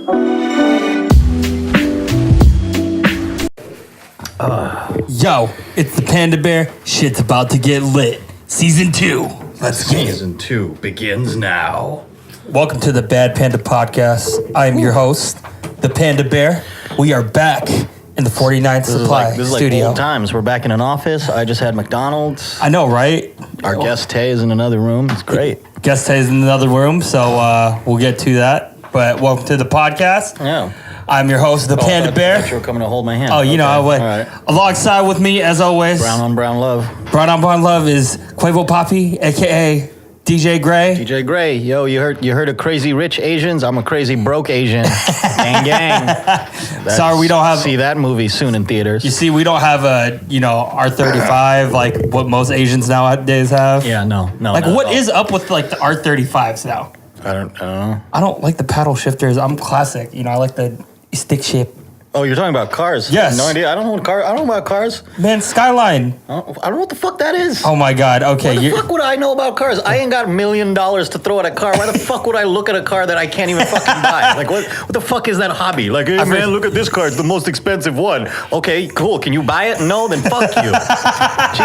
Yo, it's the Panda Bear. Shit's about to get lit. Season 2. Let's get it. Season 2 begins now. Welcome to the Bad Panda Podcast. I am your host, the Panda Bear. We are back in the 49th Supply This is studio. like old times. We're back in an office. I just had McDonald's. I know, right? Our guest Tayy is in another room. It's great. Guest is in another room, so we'll get to that. But welcome to the podcast. Yeah. I'm your host, the Panda Bear. You were coming to hold my hand. Oh, you know, I would. All right. Alongside with me, as always, Brown on Brown Love. Brown on Brown Love is Quavo Poppy, a.k.a. DJ Gre. DJ Gre. Yo, you heard of crazy rich Asians? I'm a crazy broke Asian. Gang, gang. Sorry, we don't have... See that movie soon in theaters. You see, we don't have a, R35 like what most Asians nowadays have. Yeah, no. Like, what is up with, like, the R35s now? I don't know. I don't like the paddle shifters. I'm classic. I like the stick shape. Oh, you're talking about cars? Yes. No idea. I don't know about cars. Man, Skyline. I don't know what the fuck that is. Oh, my God. Okay. Why the fuck would I know about cars? I ain't got $1 million to throw at a car. Why the fuck would I look at a car that I can't even fucking buy? Like, what the fuck is that hobby? Like, hey, man, look at this car. It's the most expensive one. Okay, cool. Can you buy it? No? Then fuck you.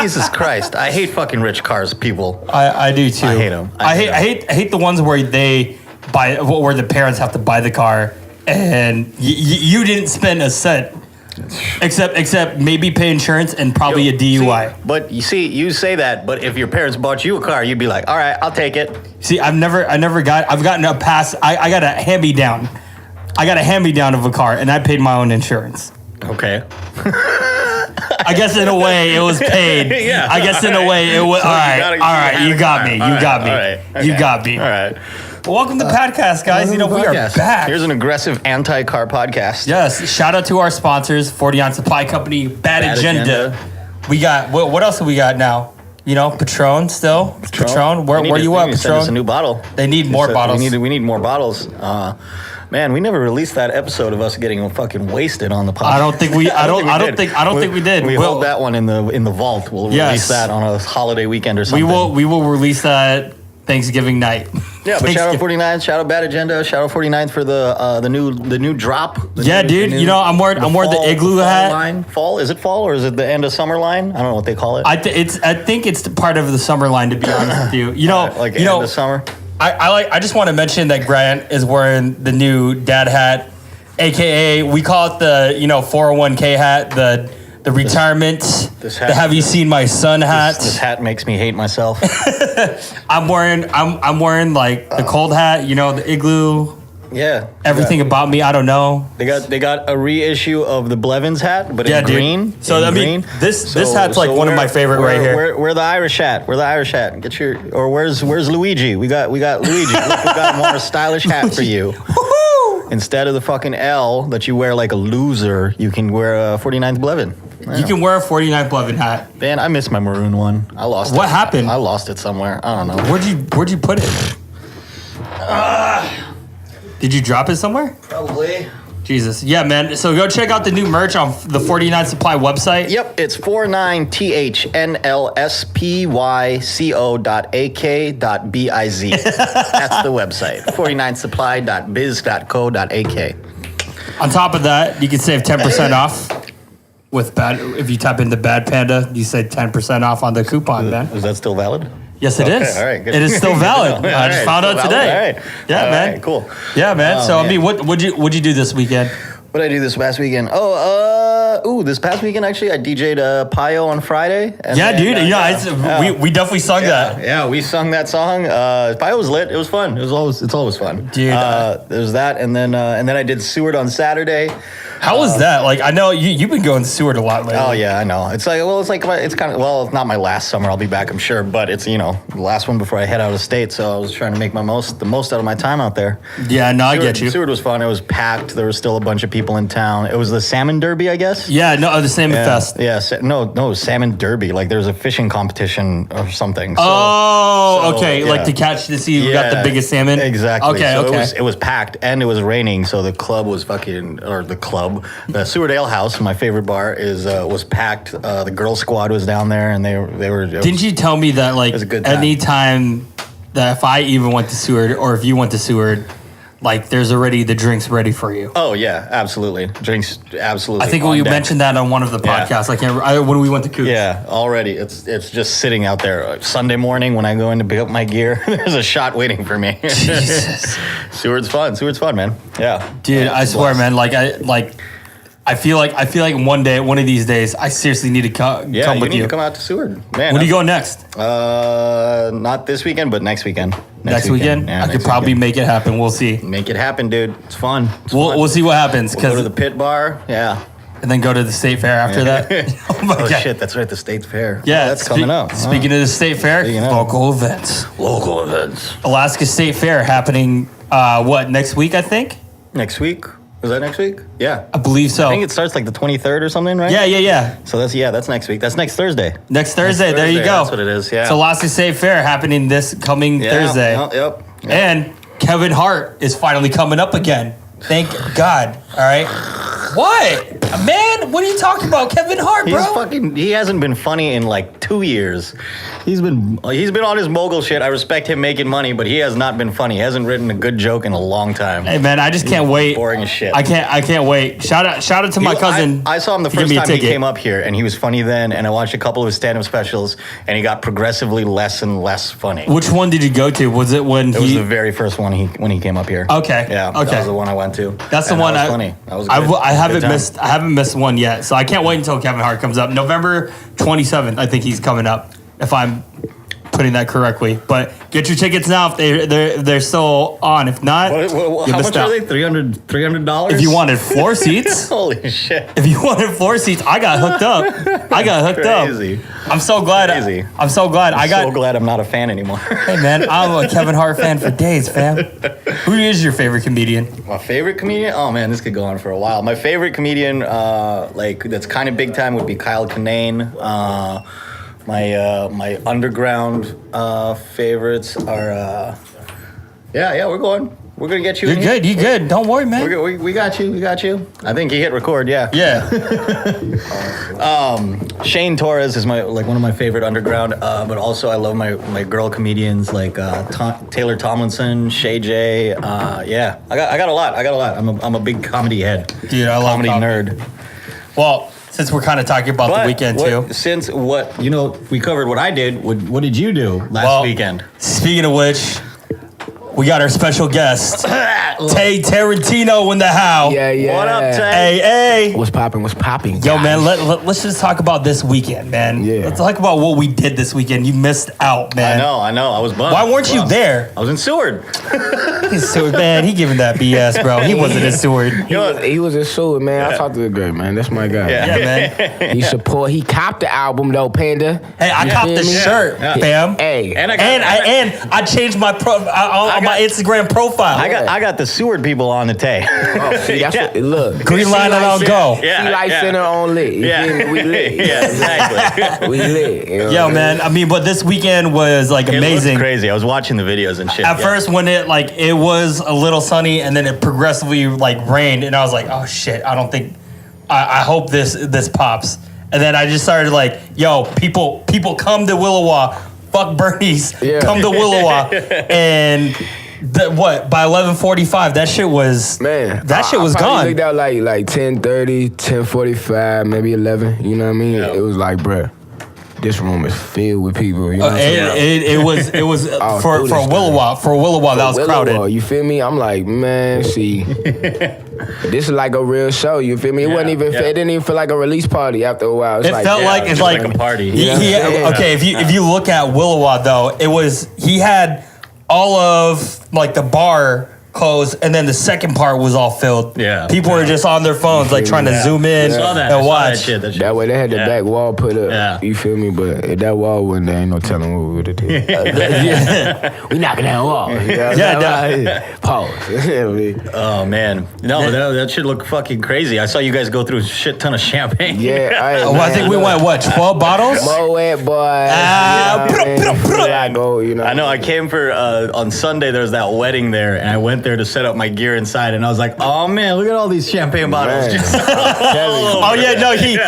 Jesus Christ. I hate fucking rich cars, people. I do, too. I hate them. I hate the ones where they buy, where the parents have to buy the car and you didn't spend a cent. Except maybe pay insurance and probably a DUI. But you say that, but if your parents bought you a car, you'd be like, all right, I'll take it. See, I've gotten a pass. I got a hand-me-down. I got a hand-me-down of a car, and I paid my own insurance. Okay. I guess in a way it was paid. Yeah. I guess in a way it was. So all right. You got me. You got me. All right. Well, welcome to the podcast, guys. We are back. Here's an aggressive anti-car podcast. Yes. Shout out to our sponsors, 49 Supply Company, Bad Agenda. We got what else do we got now? Patron still. Patron. Where you at, Patron? Send us a new bottle. They need more bottles. We need more bottles. Man, we never released that episode of us getting fucking wasted on the podcast. I don't think we did. We hold that one in the vault. We'll release that on a holiday weekend or something. We will release that Thanksgiving night. Yeah, but shout out 49, shout out Bad Agenda, shout out 49 for the new drop. Dude. I'm wearing the igloo hat. Line. Fall? Is it fall or is it the end of summer line? I don't know what they call it. I think it's part of the summer line, to be honest with you. End of summer. I just want to mention that Grant is wearing the new dad hat, aka we call it the 401k hat, the retirement, this hat, the have you seen my son hat. This hat makes me hate myself. I'm wearing like the cold hat, the igloo. Yeah. Everything about me, I don't know. They got a reissue of the Blevins hat, but in green. Dude. So this hat's like one of my favorite right here. We're the Irish hat. Get where's Luigi? We got Luigi. Look, we got a more stylish hat for you. Instead of the fucking L that you wear like a loser, you can wear a 49th Blevin. You can wear a 49th Blevin hat. Man, I miss my maroon one. I lost it. What happened? I lost it somewhere. I don't know. Where'd you put it? Did you drop it somewhere? Probably. Jesus. Yeah, man. So go check out the new merch on the 49 Supply website. Yep, it's 49THNLSPYCO.AK.BIZ. That's the website. 49supply.biz.co.ak. On top of that, you can save 10% off with if you type into Bad Panda, you save 10% off on the coupon, man. Is that still valid? Yes, it is. All right, good. It is still valid. I just found out today. All right. Yeah, man. Right, cool. Yeah, man. So, man. What'd you do this weekend? What did I do this past weekend? This past weekend, actually, I DJ'd Payo on Friday. We definitely sung that. Yeah, we sung that song. Payo was lit. It was fun. It's always fun. Dude. There's that, and then I did Seward on Saturday. How was that? Like, I know you've been going to Seward a lot lately. Oh yeah, I know. It's not my last summer. I'll be back, I'm sure, but it's the last one before I head out of state. So I was trying to make the most out of my time out there. Yeah, no, I get you. Seward was fun. It was packed. There was still a bunch of people in town. It was the Salmon Derby, I guess. Yeah, no, the Salmon Fest. Yeah, no, Salmon Derby. Like there's a fishing competition or something. Okay, yeah. Like to see who got the biggest salmon. Exactly. Okay, so it was packed and it was raining, so the Seward Ale House, my favorite bar, was packed. The girl squad was down there, and they were. Didn't you tell me that like anytime that if I even went to Seward or if you went to Seward, like there's already the drinks ready for you. Oh yeah, absolutely. Drinks, absolutely. I think on we deck. mentioned that on one of the podcasts. When we went to Coops. Yeah, already. It's just sitting out there. Sunday morning when I go in to pick up my gear, there's a shot waiting for me. Jesus. Seward's fun, man. Yeah. Dude, Yeah, I swear, man. I feel like one of these days, I seriously need to come with you. You need to come out to Seward, man. When do you go next? Not this weekend, but next weekend. Next weekend? Yeah, I could probably make it happen. We'll see. make it happen, dude. It's fun. We'll see what happens. We'll go to the pit bar. Yeah. And then go to the state fair after that. Oh my Oh God. shit, that's right. The state fair. Yeah, Oh, that's coming up. Speaking of the state fair, Speaking of. local events. Local events. Alaska State Fair happening, next week, I think? Next week. Is that next week? Yeah. I believe so. I think it starts like the 23rd or something, right? Yeah. So that's next week. That's next Thursday. Next Thursday, there you go. That's what it is, yeah. So Alaska State Fair happening this coming Thursday. Yep. And Kevin Hart is finally coming up again. Thank God. All right. What? Man, what are you talking about? Kevin Hart, bro. He hasn't been funny in like 2 years. He's been on his mogul shit. I respect him making money, but he has not been funny. He hasn't written a good joke in a long time. Hey man, I just can't wait. Boring as shit. I can't wait. Shout out to my cousin. I saw him the to give first me a time he ticket. came up here, and he was funny then. And I watched a couple of his stand-up specials, and he got progressively less and less funny. Which one did you go to? Was it when It was the very first one when he came up here. Okay. Yeah. Okay. That was the one I went to. That's the And one that was funny. That was good. I haven't Good time. missed. I haven't missed one yet, so I can't wait until Kevin Hart comes up. November 27th, I think he's coming up. If I'm putting that correctly, but get your tickets now if they're still on. If not, How much are they? $300? If you wanted floor seats, Holy shit. if you wanted floor seats, I got hooked up. Crazy. I'm so glad. Crazy. I'm so glad. I'm so glad I'm not a fan anymore. Hey man, I'm a Kevin Hart fan for days, fam. Who is your favorite comedian? My favorite comedian? Oh man, this could go on for a while. My favorite comedian, that's kind of big time, would be Kyle Kinane. My underground favorites are we're going. We're gonna get you. You're good. You good. Don't worry, man. We got you. We got you. I think he hit record. Yeah. Yeah. Shane Torres is one of my favorite underground. But also I love my girl comedians like Taylor Tomlinson, Shay J. I got a lot. I'm a big comedy head. Dude, I love comedy nerd. Well, since we're kind of talking about the weekend too. We covered what I did. What did you do last weekend? Speaking of which, we got our special guest, Tayy Tarantino in the house. Yeah. What up, Tay? Hey. What's popping? Yo, man, let's just talk about this weekend, man. Yeah. Let's talk about what we did this weekend. You missed out, man. I know. I was bummed. Why weren't you there? I was in Seward. He's Seward, man. He giving that BS, bro. He wasn't in Seward. He was in Seward, man. I talked to the girl, man. That's my guy. Yeah, man. He copped the album though, Panda. Hey, I copped the shirt, fam. Hey, And I changed my my Instagram profile. I got the Seward people on the Tay. see, that's what, look. Green line and I'll go. Yeah, Light Center on lit. You feel me? We lit. Yeah, exactly. We lit. You know Yo, what I mean? man. I mean, but this weekend was like It amazing. looked crazy. I was watching the videos and shit. At first, when it was a little sunny, and then it progressively rained, and I was like, oh shit, I don't think, I hope this pops. And then I just started yo, people come to Willowa, fuck Bernie's, come to Willowa, and by 11:45 that shit was gone. I looked out like 10:30, 10:45, maybe 11. You know what I mean? Yeah. It was like, bruh, this room is filled with people. You know what I'm saying? It was for Willowa that was crowded. You feel me? I'm like, man, see, this is like a real show. You feel me? It wasn't even. It didn't even feel like a release party after a while. It felt like it's like a party. Okay, if you look at Willowa though, he had all of the bar closed, and then the second part was all filled. Yeah. People were just on their phones, trying to zoom in and watch. That way they had the back wall put up. Yeah. You feel me? But if that wall wasn't there, ain't no telling what we would have did. We knocking down wall. Pause. Oh man, no, that should look fucking crazy. I saw you guys go through a shit ton of champagne. Yeah. I think we went 12 bottles. Moet boy. I know. I came for on Sunday. There was that wedding there, and I went went there to set up my gear inside, and I was like, oh man, look at all these champagne bottles. Man. Oh yeah, no, he.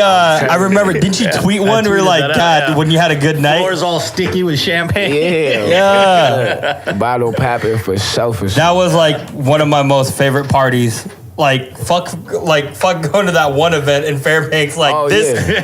I remember. Didn't you tweet one where like, God, when you had a good night, floor's all sticky with champagne. Yeah. Bottle popping for selfish. That was like one of my most favorite parties. Like fuck going to that one event in Fairbanks. Like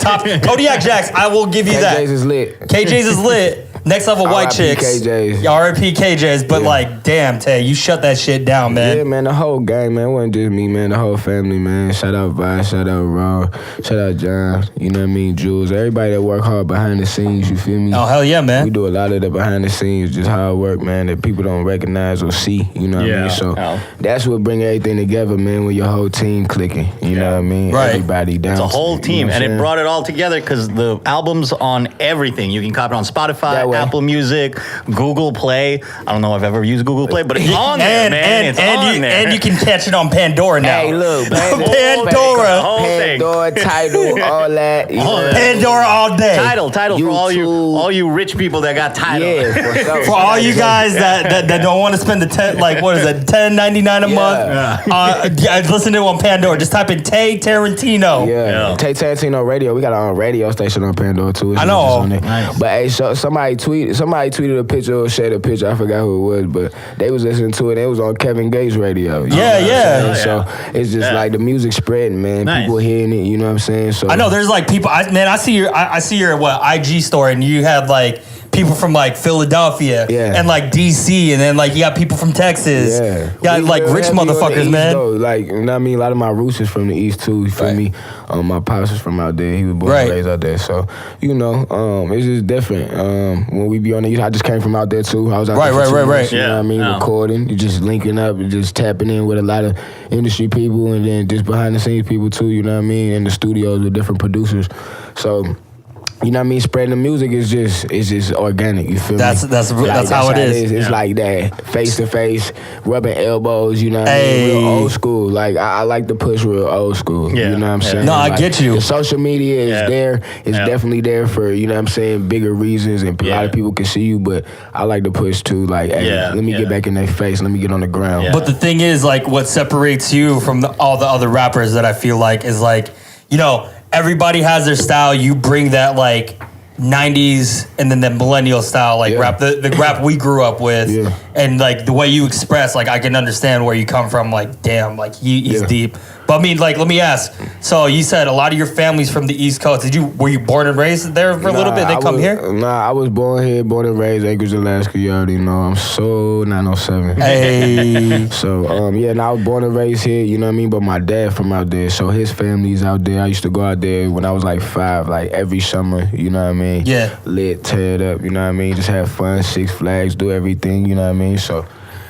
top Kodiak Jacks. I will give you that. KJ's is lit. KJ's is lit. Next level white chicks. KJ's. RIP KJ's. But like, damn, Tay, you shut that shit down, man. Yeah, man, the whole gang, man. It wasn't just me, man. The whole family, man. Shout out Vi, shout out Raw, shout out John. You know what I mean? Jules. Everybody that work hard behind the scenes, you feel me? Oh, hell yeah, man. We do a lot of the behind the scenes, just hard work, man, that people don't recognize or see. You know what I mean? So that's what bring everything together, man, when your whole team clicking. You know what I mean? Right. Everybody down. It's a whole team, you know and it brought it all together because the album's on everything. You can copy it on Spotify, Apple Music, Google Play. I don't know if I've ever used Google Play, but it's on there, man. It's on there. And you can catch it on Pandora now. Hey, look, Pandora. Pandora, title, all that. Pandora all day. Title for all you rich people that got title. Yeah, for sure. For all you guys that don't want to spend the $10.99 a month, listen to it on Pandora. Just type in Tayy Tarantino. Yeah. Tayy Tarantino Radio. We got our own radio station on Pandora too. I know. Nice. But hey, so somebody tweeted a picture or shared a picture. I forgot who it was, but they was listening to it. It was on Kevin Gates' radio. Yeah. So it's just like the music spreading, man. Nice. People hearing it. You know what I'm saying? So I know there's like people. I see your IG story, and you have like people from like Philadelphia and like DC, and then like you got people from Texas. Yeah, you got like rich motherfuckers, man. Though. Like, you know what I mean? A lot of my roots is from the East too. You feel me? My pops is from out there. He was born and raised out there. So you know, it's just different. When we be on the East, I just came from out there too. I was out there for 2 months, you know what I mean? Recording, you just linking up, and just tapping in with a lot of industry people, and then just behind the scenes people too. You know what I mean? In the studios with different producers. So. You know what I mean? Spreading the music is just organic. You feel me? That's how it is. It's like that, face to face, rubbing elbows. You know what I mean? Real old school. Like I like to push real old school. You know what I'm saying? No, I like, get you. The social media is there. It's definitely there for, you know what I'm saying, bigger reasons, and a lot of people can see you. But I like to push too. Like, hey, let me get back in their face. Let me get on the ground. But the thing is, like, what separates you from all the other rappers that I feel like is like, you know, everybody has their style. You bring that like 90s and then the millennial style, like rap, the rap we grew up with, and like the way you express, like I can understand where you come from. Like, damn, like he's deep. But I mean, like, let me ask. So you said a lot of your family's from the East Coast. Were you born and raised there for a little bit? They come here? Nah, I was born here, born and raised Anchorage, Alaska. You already know. I'm so 907. Hey. So I was born and raised here. You know what I mean. But my dad from out there, so his family's out there. I used to go out there when I was like 5, like every summer. You know what I mean? Yeah. Lit, tear it up. You know what I mean? Just have fun, Six Flags, do everything. You know what I mean? So.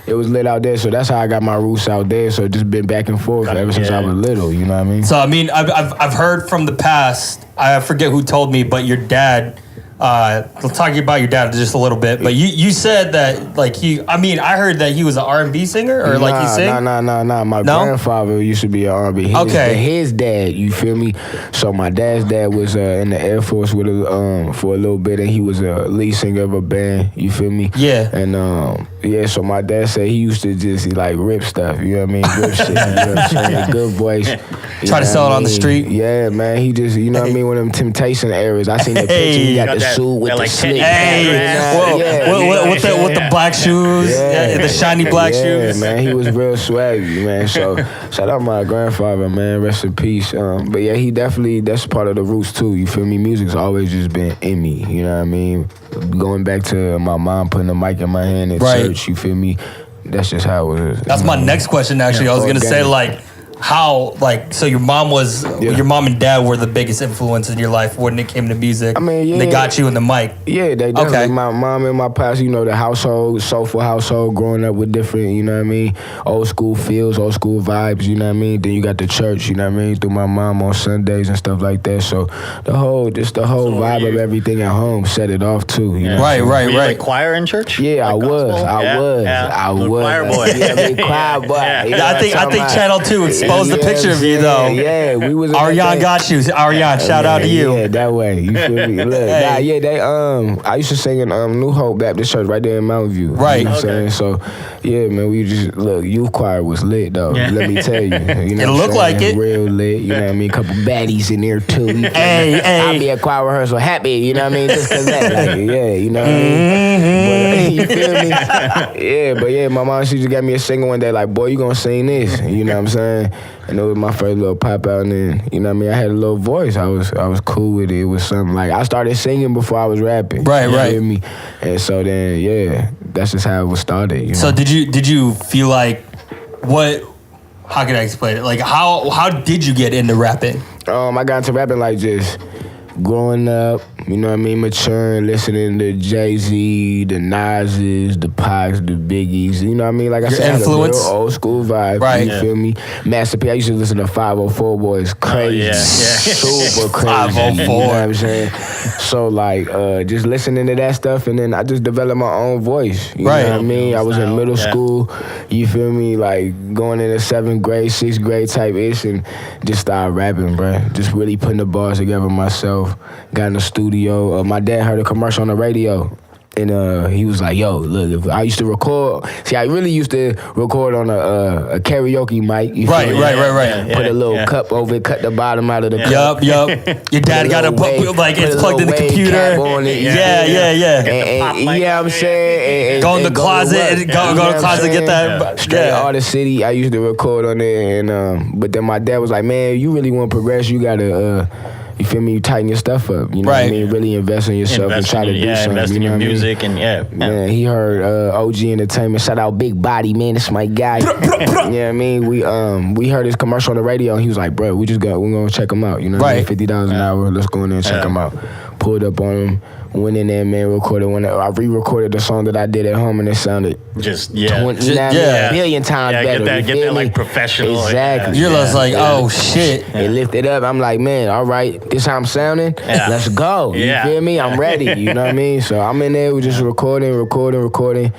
It was lit out there, so that's how I got my roots out there. So just been back and forth ever since I was little. You know what I mean? So I mean, I've heard from the past. I forget who told me, but your dad. We'll talk about your dad just a little bit. But you said that like I heard that he was an R&B singer or like he sang. Nah. My grandfather used to be an R&B. His dad, you feel me? So my dad's dad was in the Air Force with for a little bit, and he was a lead singer of a band. You feel me? Yeah. And so my dad said he used to just like rip stuff. You know what I mean? Rip shit. You know what I'm saying? Good voice. Try to sell it on the street. Yeah, man. He just, you know what I mean? One of them Temptation eras. I seen the picture. He got the suit with the slick. With the black shoes, the shiny black shoes. Man, he was real swaggy, man. So shout out my grandfather, man. Rest in peace. But yeah, he definitely, that's part of the roots too. You feel me? Music's always just been in me. You know what I mean? Going back to my mom putting the mic in my hand at church. You feel me? That's just how it was. That's my next question. Actually, I was gonna say like. How, like, so your mom and dad were the biggest influence in your life when it came to music? I mean, They got you in the mic. Yeah, they definitely. Okay. My mom and my pops, you know, the household, soulful household, growing up with different, you know what I mean, old school feels, old school vibes, you know what I mean? Then you got the church, you know what I mean, through my mom on Sundays and stuff like that. So the whole vibe of everything at home set it off too. You know right. Were you like choir in church? Yeah, like I was. Choir boy. Yeah, big choir boy. Yeah. I think Channel 2 post a picture of you though. Yeah, we was. Ariane got you. Ariane, shout out to you. Yeah, that way. You feel me? Look, they I used to sing in New Hope Baptist Church right there in Mountain View. Right. You know what I'm saying? So, yeah, man, we just look. Youth choir was lit though. Yeah. Let me tell you. You know It looked like it. Real lit. You know what I mean? A couple baddies in there too. You feel Hey, me? hey. I'll be at choir rehearsal happy. You know what I mean? Just cause that. Like, yeah, you know what I mean? But, you feel me? Yeah, but yeah, my mom, she just got me a single one day, like, boy, you gonna sing this. You know what I'm saying? And it was my first little pop out, and then, you know what I mean? I had a little voice. I was cool with it. It was something like, I started singing before I was rapping. Right, you right. Feel me? And so then, yeah, that's just how it was started. You know? So did you feel like how can I explain it? Like how did you get into rapping? I got into rapping like just growing up, you know what I mean, maturing, listening to Jay-Z, the Nas's, the Pacs, the Biggies, you know what I mean? Like I Your said, influence? I had a real old school vibe, Right. you feel me? Master P, I used to listen to 504 Boys, crazy, super crazy, 504. you know what I'm saying? So like, just listening to that stuff, and then I just developed my own voice, you Right. know what I mean? I was in middle school, you feel me, like going into 7th grade, 6th grade type-ish, and just started rapping, bruh. Just really putting the bars together myself. Got in the studio. My dad heard a commercial on the radio, and he was like, "Yo, look, if I used to record. See, I really used to record on a karaoke mic. You Right, feel me? right. Put a little cup over it, cut the bottom out of the cup. Yup. Your dad got to put like put it's a plugged in the little wave computer. cap on it, you Yeah. And you know what I'm saying? And Go in the closet. to work. Go You in know the what I'm closet. Get saying? that. Straight Yeah. Artist City, I used to record on it, and but then my dad was like, "Man, you really want to progress? You gotta." You feel me? You tighten your stuff up. You know what I mean? Really invest in yourself and try to do something. Invest in you know your what I mean? music and Man, he heard OG Entertainment. Shout out Big Body, man. That's my guy. You know what I mean? We heard his commercial on the radio, and he was like, "Bro, we're gonna check him out. You know what I mean? $50 an hour. Let's go in there and check him out." Pulled up on him. Went in there, man, recorded one. I re-recorded the song that I did at home, and it sounded just 29 million times better. Get that like professional. Exactly. You're just like, oh shit. It lifted up. I'm like, man, all right, this how I'm sounding. Let's go. You feel me? I'm ready. You know what I mean? So I'm in there. We just recording.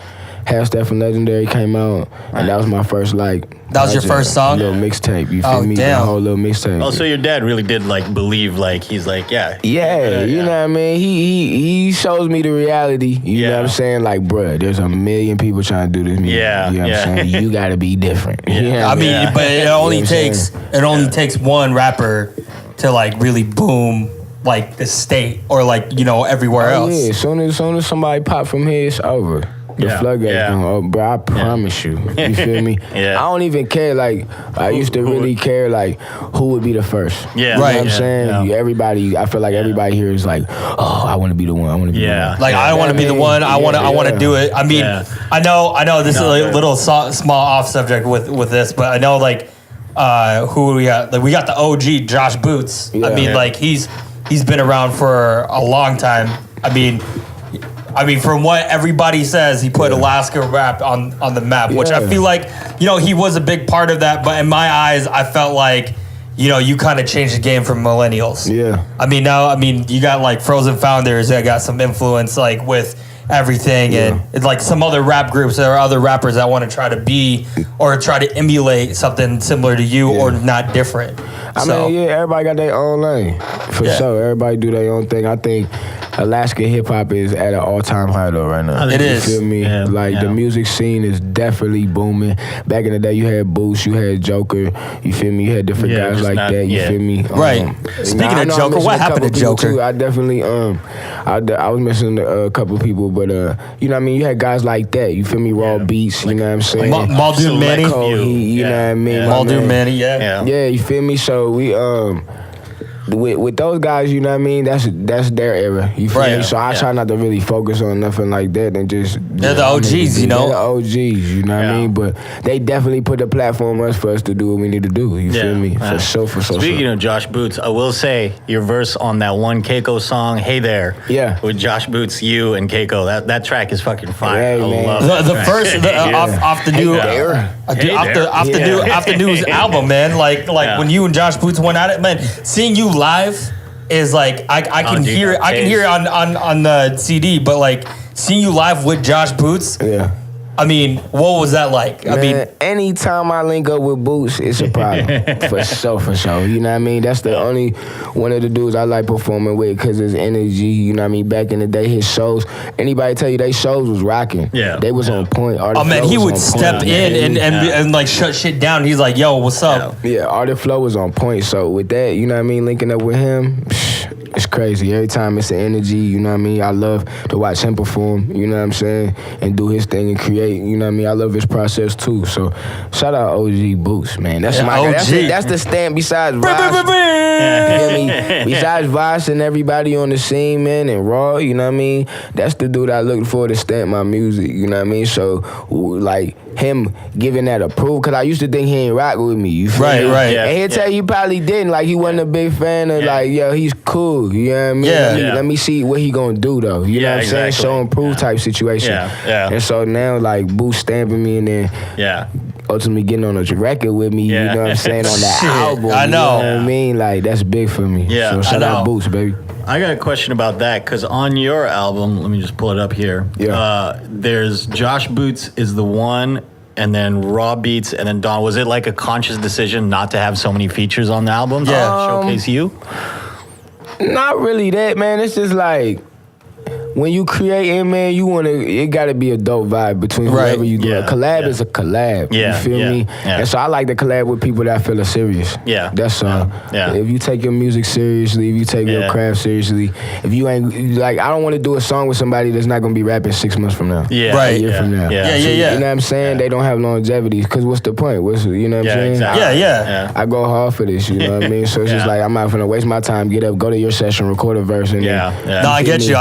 Half Step from Legendary came out, and that was my first That was your first song? Little mixtape. You feel Oh, me? damn. The whole little mixtape. Oh, so your dad really did like believe, like he's like, Yeah, you know what I mean? He shows me the reality. You know what I'm saying? Like, bruh, there's a million people trying to do this music. Yeah, You know what I'm saying? You gotta be different. You know what I mean, but it only You know what I'm takes takes one rapper to like really boom like the state or like, you know, everywhere else. Yeah, as soon as somebody pop from here, it's over. The floodgates gonna open, bro. I promise you. You feel me? I don't even care. Like I used to really care. Like who would be the first? Right. You know what I'm saying? Everybody. I feel like everybody here is like, oh, I want to be the one. I want to be the one. Like I want to be the one. I want to do it. I mean, I know. This is a little small off subject with this, but I know like who we got. Like we got the OG Josh Boots. I mean, like he's been around for a long time. I mean, from what everybody says, he put Alaska rap on the map, which I feel like, you know, he was a big part of that. But in my eyes, I felt like, you know, you kind of changed the game for millennials. Yeah. I mean, you got like Frozen Founders that got some influence, like with everything, and it's like some other rap groups or other rappers that want to try to be or try to emulate something similar to you or not different. I mean, everybody got their own lane for sure. Everybody do their own thing. I think Alaska hip hop is at an all-time high though right now. It is. You feel me? The music scene is definitely booming. Back in the day, you had Boost, you had Joker. You feel me? You had different guys like that. You feel me? Right. Speaking of Joker, what happened to Joker? Too. I definitely I was missing a couple people, but you know what I mean. You had guys like that. You feel me? Raw Beats. You know what I'm saying? Muldoon Manny. You know what I mean? Muldoon Manny. Yeah. You feel me? So we with those guys, you know what I mean? That's their era. You feel me? So I try not to really focus on nothing like that and just they're the OGs, you know? They're the OGs, you know what I mean? But they definitely put the platform on for us to do what we need to do. You feel me? For sure. Speaking of Josh Boots, I will say your verse on that one Keiko song, Hey There. With Josh Boots, you and Keiko. That track is fucking fire. I love it. The first off the new off the new album, man. Like when you and Josh Boots went at it, man. Seeing you live is like I can hear it. I can hear it on the CD, but like seeing you live with Josh Boots, I mean, what was that like? Man, I mean, anytime I link up with Boots, it's a problem. for sure. You know what I mean? That's the only one of the dudes I like performing with because his energy, you know what I mean? Back in the day, his shows, anybody tell you they shows was rocking. Yeah. They was on point. oh man, he would step in and like shut shit down. He's like, yo, what's up? Yeah, Art Flow was on point. So with that, you know what I mean? Linking up with him, it's crazy. Every time it's the energy, you know what I mean? I love to watch him perform, you know what I'm saying? And do his thing and create, you know what I mean? I love his process too. So shout out OG Boots, man. That's my OG. That's the stamp besides Voss. You feel me? Besides Voss and everybody on the scene, man, and Raw, you know what I mean? That's the dude I look for to stamp my music, you know what I mean? So, like, him giving that approval, because I used to think he ain't rock with me, you feel me? Right. And he'll tell you he probably didn't. Like, he wasn't a big fan of, like, yo, he's cool, you know what I mean? Let me see what he gonna do, though. You know what I'm saying? Show and prove type situation. And so now, like, Boo stamping me and then ultimately getting on a record with me, you know what I'm saying, on that album. I know. You know what I mean? Like, that's big for me. Yeah, So shout out Boots, baby. I got a question about that because on your album, let me just pull it up here. There's Josh Boots is the one, and then Raw Beats, and then Don. Was it like a conscious decision not to have so many features on the album? To showcase you? Not really that, man. It's just like when you creating, man, it gotta be a dope vibe between whoever you do. A collab is a collab. You feel me? And so I like to collab with people that feel serious. That's all. If you take your music seriously, if you take your craft seriously, if you ain't like, I don't want to do a song with somebody that's not gonna be rapping 6 months from now. A year from now. You know what I'm saying? They don't have longevity. Cause what's the point? You know what I'm saying? Exactly. I go hard for this. You know what I mean? So it's just like I'm not gonna waste my time. Get up, go to your session, record a verse, and No, I get you.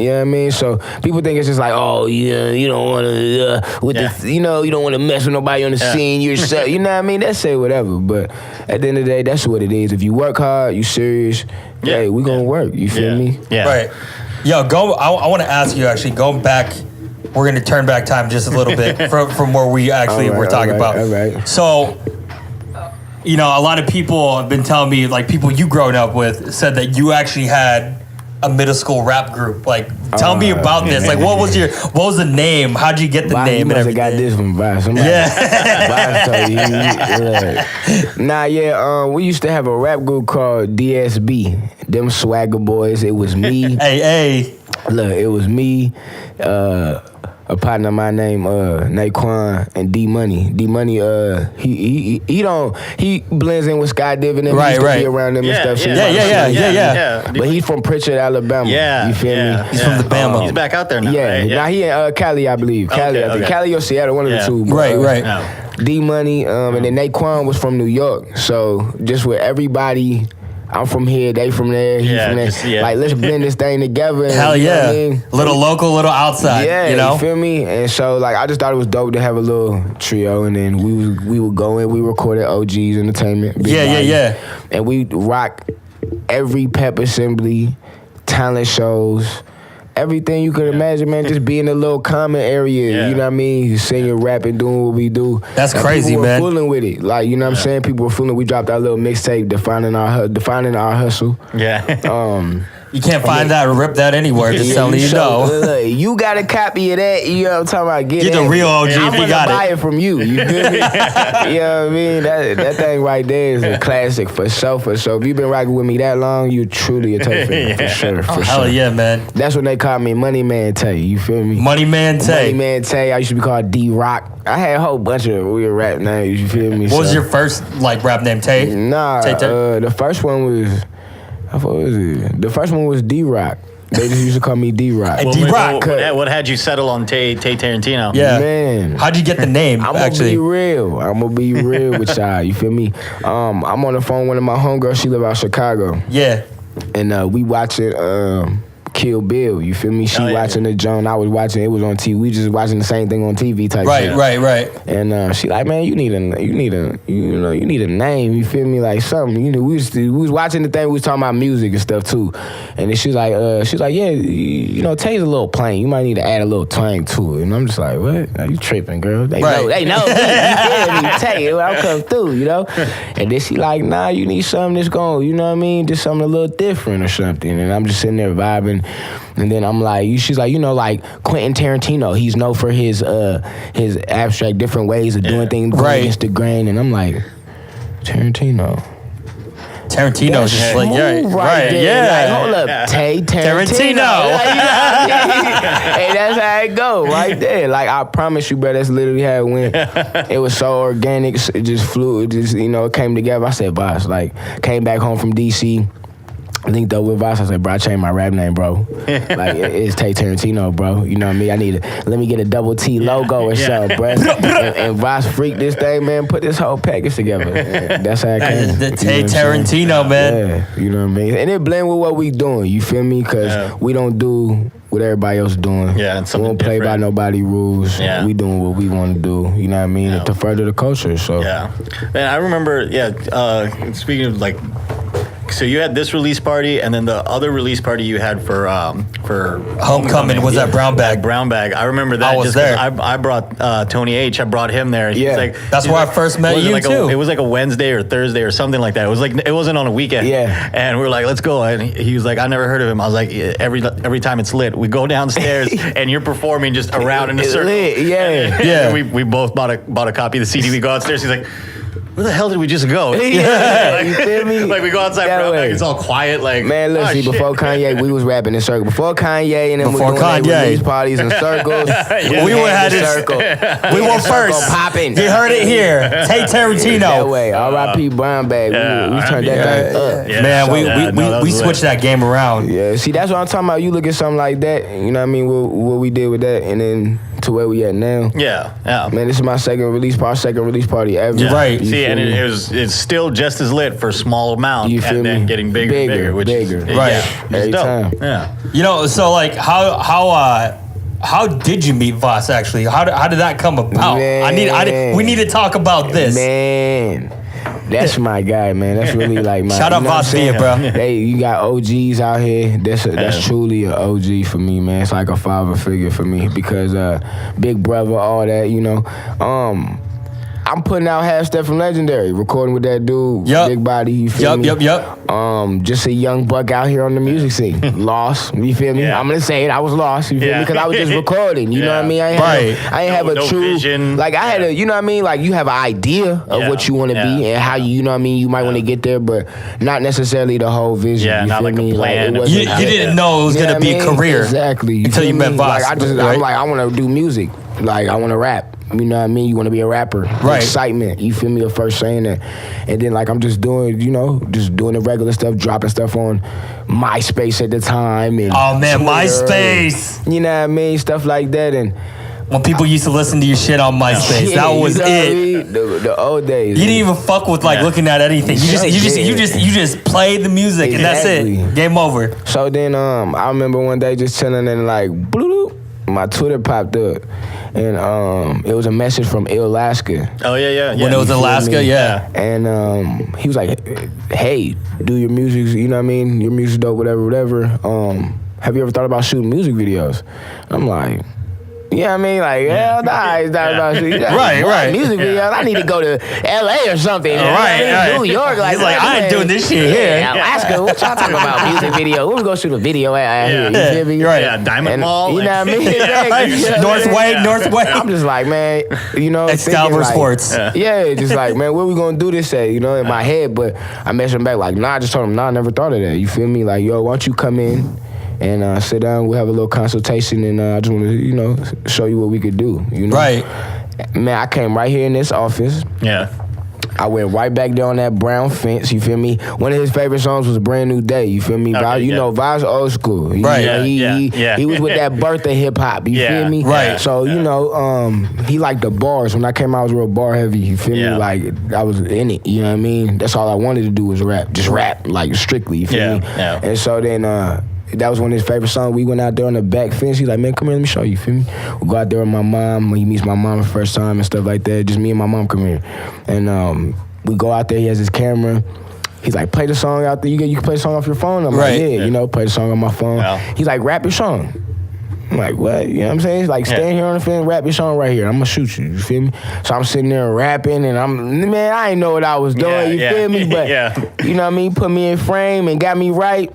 You know what I mean? So people think it's just like, oh, yeah, you don't want to, you know, you don't want to mess with nobody on the scene yourself. You know what I mean? That's say whatever. But at the end of the day, that's what it is. If you work hard, you serious, hey, we going to work. You feel me? Right. Yo, I want to ask you, actually, going back, we're going to turn back time just a little bit from where we actually were talking about. All right. So, you know, a lot of people have been telling me, like, people you grown up with said that you actually had a middle school rap group. Like, tell me about this. Like, what was the name? How'd you get the name and everything? I got this from Voss. We used to have a rap group called DSB. Them Swagger Boys. It was me. Hey. Look, it was me, a partner of mine named Naquan, and D Money. D Money, he blends in with Sky Div and them. He used to be around them and stuff. Yeah. But he's from Pritchard, Alabama. You feel me? He's from the Bama. He's back out there now. Right? Now he in Cali, I believe. Cali or Seattle, one of the two. Right. D Money, and then Naquan was from New York. So just with everybody, I'm from here, they from there, he from there. Like, let's blend this thing together. Hell yeah. You know what I mean? Little local, little outside. You know? You feel me? And so, like, I just thought it was dope to have a little trio, and then we would go in, we recorded OG's Entertainment. And we rock every pep assembly, talent shows, everything you could imagine, man. Just be in a little common area, you know what I mean? Singing, rapping, doing what we do. That's crazy, people man. People were fooling with it. Like, you know what I'm saying? People were fooling. We dropped our little mixtape, defining our hustle. You can't find that or rip that anywhere. Just telling you know. Look, you got a copy of that. You know what I'm talking about? Get the real OG if you got it. I'm buy it from you. You feel me? You know what I mean? That thing right there is a classic for sure. If you've been rocking with me that long, you truly a tough fan. For sure. Hell yeah, man. That's when they called me Money Man Tayy. You feel me? Money Man Tayy. Money Man Tayy. I used to be called D-Rock. I had a whole bunch of weird rap names. You feel me? What was your first rap name? Tayy? Nah. The first one was. The first one was D-Rock. They just used to call me D-Rock. D-Rock. What had you settle on Tayy Tarantino? Yeah. Man. How'd you get the name, I'm gonna be real with y'all. You feel me? I'm on the phone with one of my homegirls. She live out Chicago. Yeah. And we watching Kill Bill. You feel me? She watching the Joan. I was watching. It was on TV. We just watching the same thing on TV type. Right. And she like, man, you need a name. You feel me? Like something. You know, we was watching the thing. We was talking about music and stuff too. And then she's like, yeah, you know, Tayy's a little plain. You might need to add a little twang to it. And I'm just like, what? Are you tripping, girl? They know. You feel me? Tayy, I'll come through. You know. And then she like, nah, you need something that's going. You know what I mean? Just something a little different or something. And I'm just sitting there vibing. And then I'm like, she's like, like Quentin Tarantino, he's known for his abstract different ways of doing things against the grain. And I'm like, Tarantino's just like, right there. Like, hold up, Tayy Tarantino. Hey, that's how it go, right there. Like, I promise you, bro, that's literally how it went. It was so organic, it just flew, it just, it came together. I said, boss, like, came back home from D.C., linked up with Voss. I said, bro, I changed my rap name, bro. Like, it's Tayy Tarantino, bro. You know what I mean? Let me get a double T logo or something, bro. and Voss freaked this thing, man, put this whole package together. And that's how it came. The Tayy Tarantino, man. Yeah, you know what I mean? And it blend with what we doing, you feel me? Because we don't do what everybody else doing. Yeah, and we don't play by nobody rules. Yeah. We doing what we want to do, you know what I mean? To further the culture, so. Yeah. And I remember, speaking of, like, so you had this release party, and then the other release party you had for Homecoming was that Brown Bag. Brown Bag. I remember that. I was there. I brought Tony H. I brought him there. Yeah. Like, that's where I first met you too. It was like a Wednesday or Thursday or something like that. It was like it wasn't on a weekend. Yeah. And we were like, let's go. And he was like, I never heard of him. I was like, every time it's lit, we go downstairs and you're performing just around in a circle. Lit, yeah. Yeah. We both bought a copy of the CD. We go upstairs. He's like, where the hell did we just go? Yeah, you feel me? Like, we go outside, Brown Bag, it's all quiet. Like, man, look, see, before Kanye, we was rapping in circles. Before Kanye, and then we doing release parties in circles. We would have this circle. We went first. Popping. You heard it here. Tayy Tarantino. That way, R.I.P. Brown Bag. We turned that thing up. Yeah. Man, we switched that game around. Yeah, see, that's what I'm talking about. You look at something like that, you know what I mean? What we did with that, and then to where we at now. Yeah. Man, this is my second release party ever. You're right. See, and it's still just as lit for a small amount, you feel and then me? getting bigger and bigger, which bigger. Is, right. Every time. Yeah. So like how did you meet Voss actually? How did that come about? Man. We need to talk about this. Man. That's my guy, man. That's really like my. Shout out Voss Villa, bro. Hey, you got OGs out here. That's truly an OG for me, man. It's like a father figure for me because big brother, all that, I'm putting out Half Step from Legendary, recording with that dude, big body, you feel me? Yep. Just a young buck out here on the music scene. Lost, you feel me? Yeah. I'm gonna say it, I was lost, you feel me? Because I was just recording, you know what I mean? I ain't have a true vision. Like I had a, you know what I mean? Like you have an idea of what you want to be and how you know what I mean? You might want to get there, but not necessarily the whole vision. Yeah, you not feel like a me? plan. Like, You didn't know it was gonna be a career. Exactly. Until you met Voss. Like, I'm like, I want to do music. Like I want to rap. You know what I mean? You want to be a rapper. Right. Excitement. You feel me? At first saying that. And then like I'm just doing, just doing the regular stuff, dropping stuff on MySpace at the time. And oh man, Twitter, MySpace. And, you know what I mean? Stuff like that. And when people used to listen to your shit on MySpace, that was it. The old days. You didn't even fuck with like looking at anything. You just played the music and that's it. Game over. So then I remember one day just chilling and like bloop, my Twitter popped up. And it was a message from Alaska. Oh, yeah. When it was Alaska, yeah. And he was like, hey, do your music, you know what I mean? Your music's dope, whatever. Have you ever thought about shooting music videos? I'm like, yeah, I mean, like, hell nah, I thought about shooting. Right. Music videos, I need to go to LA or something. Right. New York. He's like, I ain't doing this shit here. Alaska, what y'all talking about music video? We're going to shoot a video out here. You feel me? Right. Yeah, Diamond Mall. You know what I mean? Northway. I'm just like, man, Excalibur like, Sports. Yeah, just like, man, where we gonna do this at? In my head, but I messaged him back like, nah, I just told him, nah, I never thought of that. You feel me? Like, yo, why don't you come in and sit down, we'll have a little consultation and I just want to, show you what we could do, Right. Man, I came right here in this office. Yeah. I went right back there on that brown fence, you feel me? One of his favorite songs was Brand New Day, you feel me? Okay, Vibes old school. Right. He was with that birth of hip hop, you feel me? Right. So, he liked the bars. When I came out, I was real bar heavy, you feel me? Like, I was in it, you know what I mean? That's all I wanted to do was rap. Just rap, like, strictly, you feel me? Yeah. And so then, that was one of his favorite songs. We went out there on the back fence. He's like, man, come here, let me show you, feel me? We go out there with my mom. He meets my mom the first time and stuff like that. Just me and my mom come here. And we go out there. He has his camera. He's like, play the song out there. You can play the song off your phone? I'm like, yeah, play the song on my phone. Wow. He's like, rap your song. I'm like, what? You know what I'm saying? He's like, stand here on the fence, rap your song right here. I'm going to shoot you. You feel me? So I'm sitting there rapping, and I ain't know what I was doing. You feel me? But, you know what I mean? Put me in frame and got me right.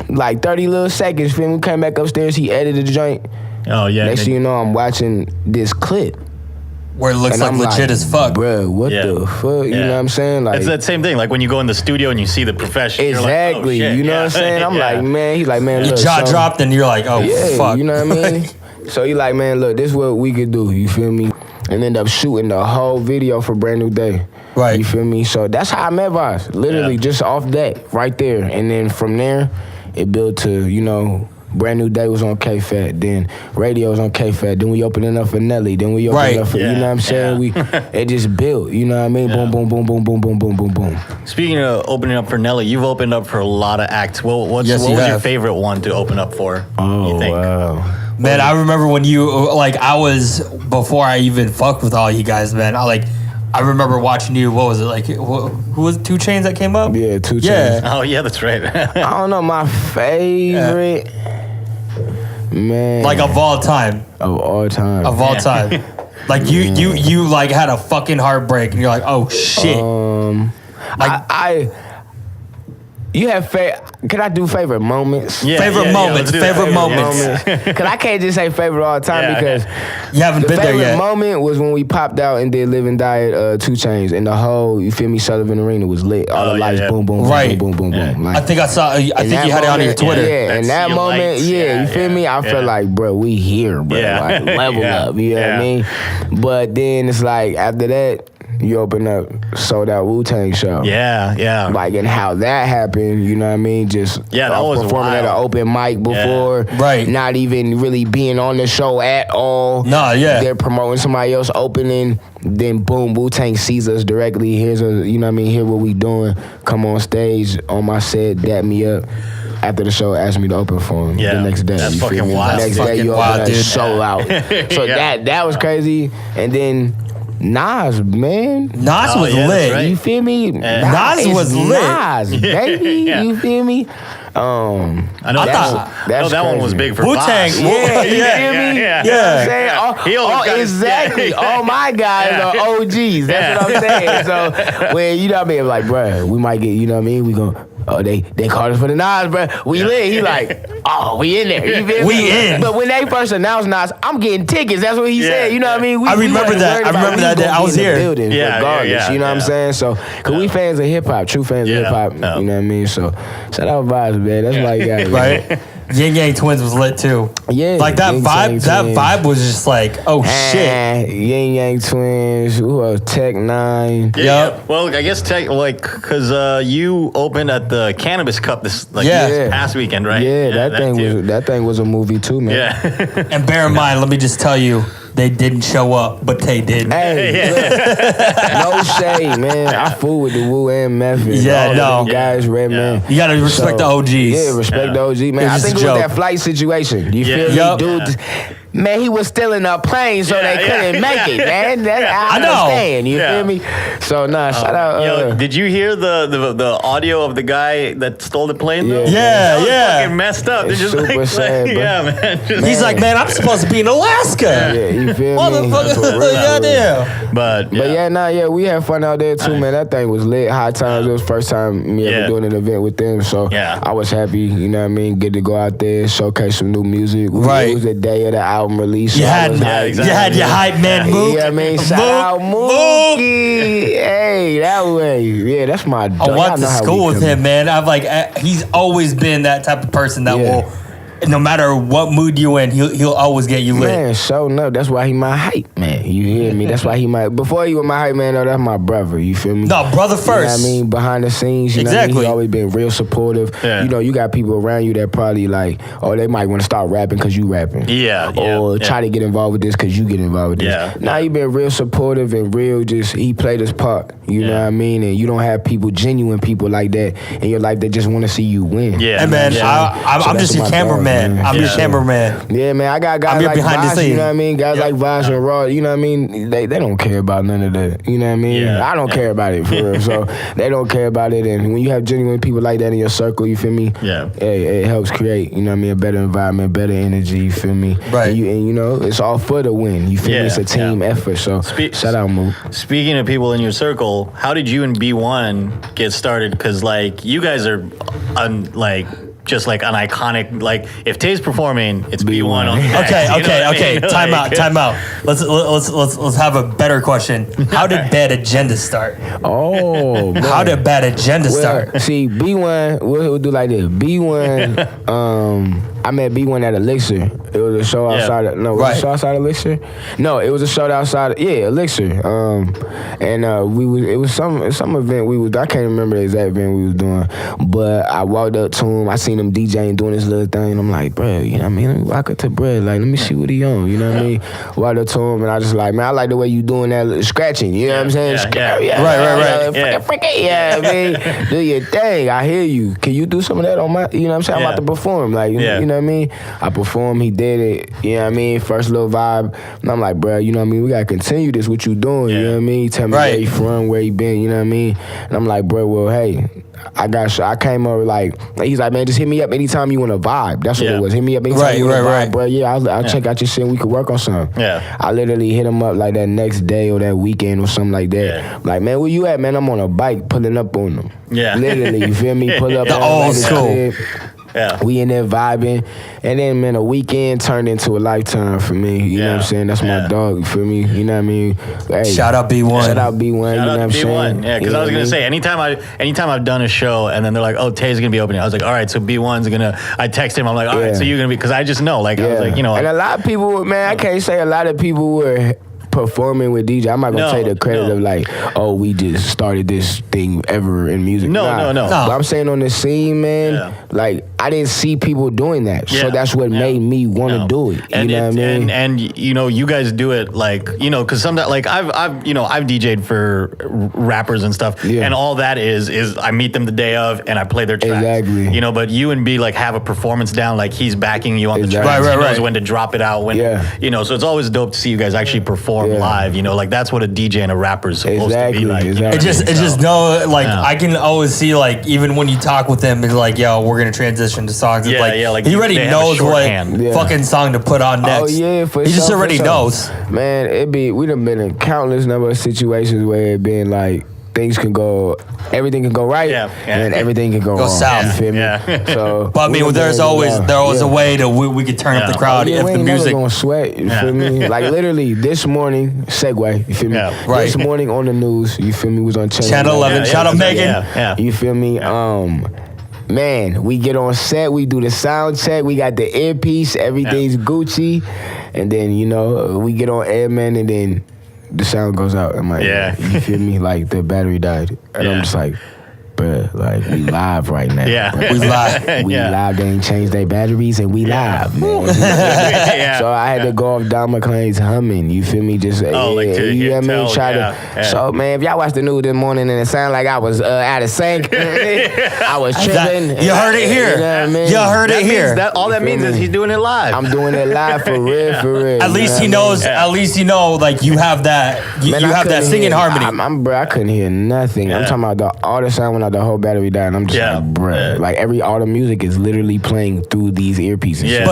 like 30 little seconds. Feel me? We came back upstairs. He edited the joint. Oh yeah. Next thing you know, I'm watching this clip. Where it looks And like I'm legit as fuck. Bruh, what the fuck? You know what I'm saying? Like, it's that same thing. Like when you go in the studio and you see the profession. Exactly. You're like, oh, shit. You know what I'm saying? I'm like, man, he's like, man, You look. jaw so, dropped and you're like, oh, fuck. You know what I mean? So he like, man, look, this is what we could do. You feel me? And end up shooting the whole video for Brand New Day. Right. You feel me? So that's how I met Vaz. Literally just off that, right there. And then from there, it built to, you know, Brand New Day was on K-Fat, then radio was on K-Fat, then we opening up for Nelly, then we opening up for, you know what I'm saying? It just built, you know what I mean? Boom, boom, boom, boom, boom, boom, boom, boom, boom. Speaking of opening up for Nelly, you've opened up for a lot of acts. What was your favorite one to open up for, you think? Wow. Man, I remember when you, like, I was, before I even fucked with all you guys, man, I remember watching you, what was it, like, who was 2 Chainz that came up? Yeah, 2 Chainz. Yeah. Oh, yeah, that's right. I don't know, my favorite, man. Like, of all time. Of all time. Of all time. Like, you like, had a fucking heartbreak, and you're like, oh, shit. Like, you have can I do favorite moments? Yeah, favorite moments. Because I can't just say favorite all the time because you haven't been there yet. The favorite moment was when we popped out and did Live and Die at 2 Chainz, and the whole, you feel me, Sullivan Arena was lit. All the lights, boom, boom, right. boom, boom, boom, boom. Like, I think I saw. I think you had it on your Twitter. Yeah, in that moment, you feel me? I felt like, bro, we here, bro. Like, level up, you know what I mean? But then it's like, after that, you open up, sold out Wu-Tang show. Yeah. Like, and how that happened, you know what I mean? Just that was performing wild. at an open mic before. Right. Not even really being on the show at all. Nah, yeah. They're promoting somebody else opening. Then boom, Wu-Tang sees us directly. Here's you know what I mean? Hear what we doing. Come on stage, on my set, dap me up. After the show, asked me to open for him the next day. That's you fucking feel me? wild. The next day, you open up, sold out. So that was crazy. And then Nas, man. Nas was lit. Right. You feel me? Nas was lit. Nas, baby. You feel me? I know that one was big for Wu-Tang. Yeah, you feel me? Yeah. You know what I'm saying? Exactly. All my guys are OGs. That's what I'm saying. So when, you know what I mean, like, bruh, we might get, you know what I mean? We gonna, they called us for the Nas, bruh. We lit. He like, we in there. You feel me? We in. But when they first announced Nas, I'm getting tickets. That's what he said. You know what I mean? I remember that. I remember that day. I was here. Building regardless. You know what I'm saying? So, cause we fans of hip hop, true fans of hip hop. You know what I mean? So, shout out Vibes, man. That's my guy. Right? Yin Yang Twins was lit too. Yeah. Like that vibe. That vibe was just like, oh shit. Yin Yang Twins. Who else? Tech 9. Yeah. Well, I guess because you opened at the Cannabis Cup this past weekend, right? Yeah, that thing was a movie too, man. Yeah. And bear in mind, let me just tell you, they didn't show up, but Tay did. Hey, no shade, man. I fool with the Wu and Memphis. Yeah, all them guys, Red man. You gotta respect the OGs. Yeah, respect the OG, man. I think it was that flight situation. You feel me, dude? Man, he was still in a plane, so they couldn't make it, man. I understand. You feel me? So shout out. Did you hear the audio of the guy that stole the plane? Though? Yeah, fucking messed up. It's just super sad, bro. man. He's like, man, I'm supposed to be in Alaska. Yeah, you feel me? Motherfucker, goddamn. But we had fun out there too, man. That thing was lit. High times. It was first time me ever doing an event with them, so I was happy. You know what I mean? Get to go out there, showcase some new music. It was the day of the album release. You had your hype man, Mook. Yeah, I mean, shout out Mookie. Hey, that way. That's my dog. I went to school with him, man. I'm like, he's always been that type of person that will, no matter what mood you in, he'll always get you lit. Man, so no, that's why he my hype man. You hear me? That's why he before he was my hype man, though, that's my brother. You feel me? No, brother first. You know what I mean? Behind the scenes, you know what I mean? He always been real supportive. Yeah. You know, you got people around you that probably like, they might want to start rapping because you rapping. Or try to get involved with this because you get involved with this. Yeah. Now he been real supportive and real he played his part. You know what I mean? And you don't have genuine people like that in your life that just want to see you win. Yeah. And man, I'm just your cameraman. I'm your cameraman. Yeah, man, I got guys like Vosh, you know what I mean? Guys like Vosh and Raw, you know what I mean? They don't care about none of that, you know what I mean? Yeah. I don't care about it, for real. So they don't care about it, and when you have genuine people like that in your circle, you feel me? Yeah. It helps create, you know what I mean, a better environment, better energy, you feel me? Right. And you know, it's all for the win, you feel me? It's a team effort, so shout out, Moo. Speaking of people in your circle, how did you and B1 get started? Because, like, you guys are, just like an iconic, like if Tayy's performing, it's B1 on the deck. Okay. Time out. Let's have a better question. How did Bad Agenda start? Oh, man. How did Bad Agenda start? See, B1, we'll do like this. B1, I met B1 at Elixir. It was a show outside of, was it a show outside of Elixir? No, it was a show outside, Elixir. And it was some event I can't remember the exact event we was doing, but I walked up to him, I seen him DJing doing this little thing, and I'm like, bro, you know what I mean? Let me walk up to Brad, like, let me see what he on, you know what I mean? Walked up to him, and I just like, man, I like the way you doing that scratching, you know what I'm saying? Right. I mean, do your thing, I hear you. Can you do some of that on my, you know what I'm saying? I'm about to perform, like, you know what I mean? I performed, he did it, you know what I mean? First little vibe, and I'm like, bro, you know what I mean? We gotta continue this, what you doing, you know what I mean? Tell me where you from, where you been, you know what I mean? And I'm like, bro, well, hey, I came over like, he's like, man, just hit me up anytime you want to vibe. That's what it was. Hit me up anytime you want to vibe, bro. Yeah, I'll check out your shit and we could work on something. Yeah. I literally hit him up like that next day or that weekend or something like that. Yeah. Like, man, where you at, man? I'm on a bike pulling up on them. Yeah. Literally, you feel me? Pull up. The old school. Yeah. We in there vibing. And then, man, a weekend turned into a lifetime for me. You know what I'm saying? That's my dog, you feel me? You know what I mean? Hey, shout out B1. Shout out B1, you know what I'm saying? Yeah, because I was going to say, anytime I've done a show and then they're like, oh, Tayy's going to be opening, I was like, all right, so B1's going to, I text him, I'm like, all right, so you're going to be, because I just know, like, I was like, you know. And a lot of people, man, I can't say a lot of people were performing with DJ. I'm not gonna take the credit of like, oh, we just started this thing ever in music. No. But I'm saying on the scene, man, like I didn't see people doing that, so that's what made me want to do it. You know what I mean? And you know, you guys do it like, you know, because sometimes like I've DJ'd for rappers and stuff, and all that is I meet them the day of and I play their tracks. Exactly. You know, but you and B like have a performance down, like he's backing you on the track. He knows when to drop it out. When you know, so it's always dope to see you guys actually perform live, you know, like that's what a DJ and a rapper is supposed to be like. It just know, like I can always see, like even when you talk with them, it's like, yo, we're gonna transition to songs. It's like he already knows what fucking song to put on next. Oh yeah, he just already knows. Man, we done been in countless number of situations where it been like things can go, everything can go right, and everything can go wrong. South. You feel me? So, but I mean, there's always a way to we could turn up the crowd if the music. Never gonna sweat. You feel me? Like literally this morning, segue. You feel me? This morning on the news. You feel me? Was on Channel 11. Shout out Megan. You feel me? Man, we get on set, we do the sound check, we got the earpiece, everything's Gucci, and then, you know, we get on air, man, and then the sound goes out. I'm like, you feel me? Like, the battery died. And I'm just like, bruh, like, we live right now. We live. We live. They ain't changed their batteries, and we live, man. So I had to go off Don McClain's humming. You feel me? Just, you know what I mean? So, man, if y'all watched the news this morning and it sounded like I was out of sync, I was tripping. You heard it here. You know what I mean? You heard it here. All that means is he's doing it live. I'm doing it live for real, for real. At least he knows. At least you know, like you have that. You have that singing harmony. Bro, I couldn't hear nothing. I'm talking about all the sound when the whole battery died. I'm just like, bruh. Like all the music is literally playing through these earpieces.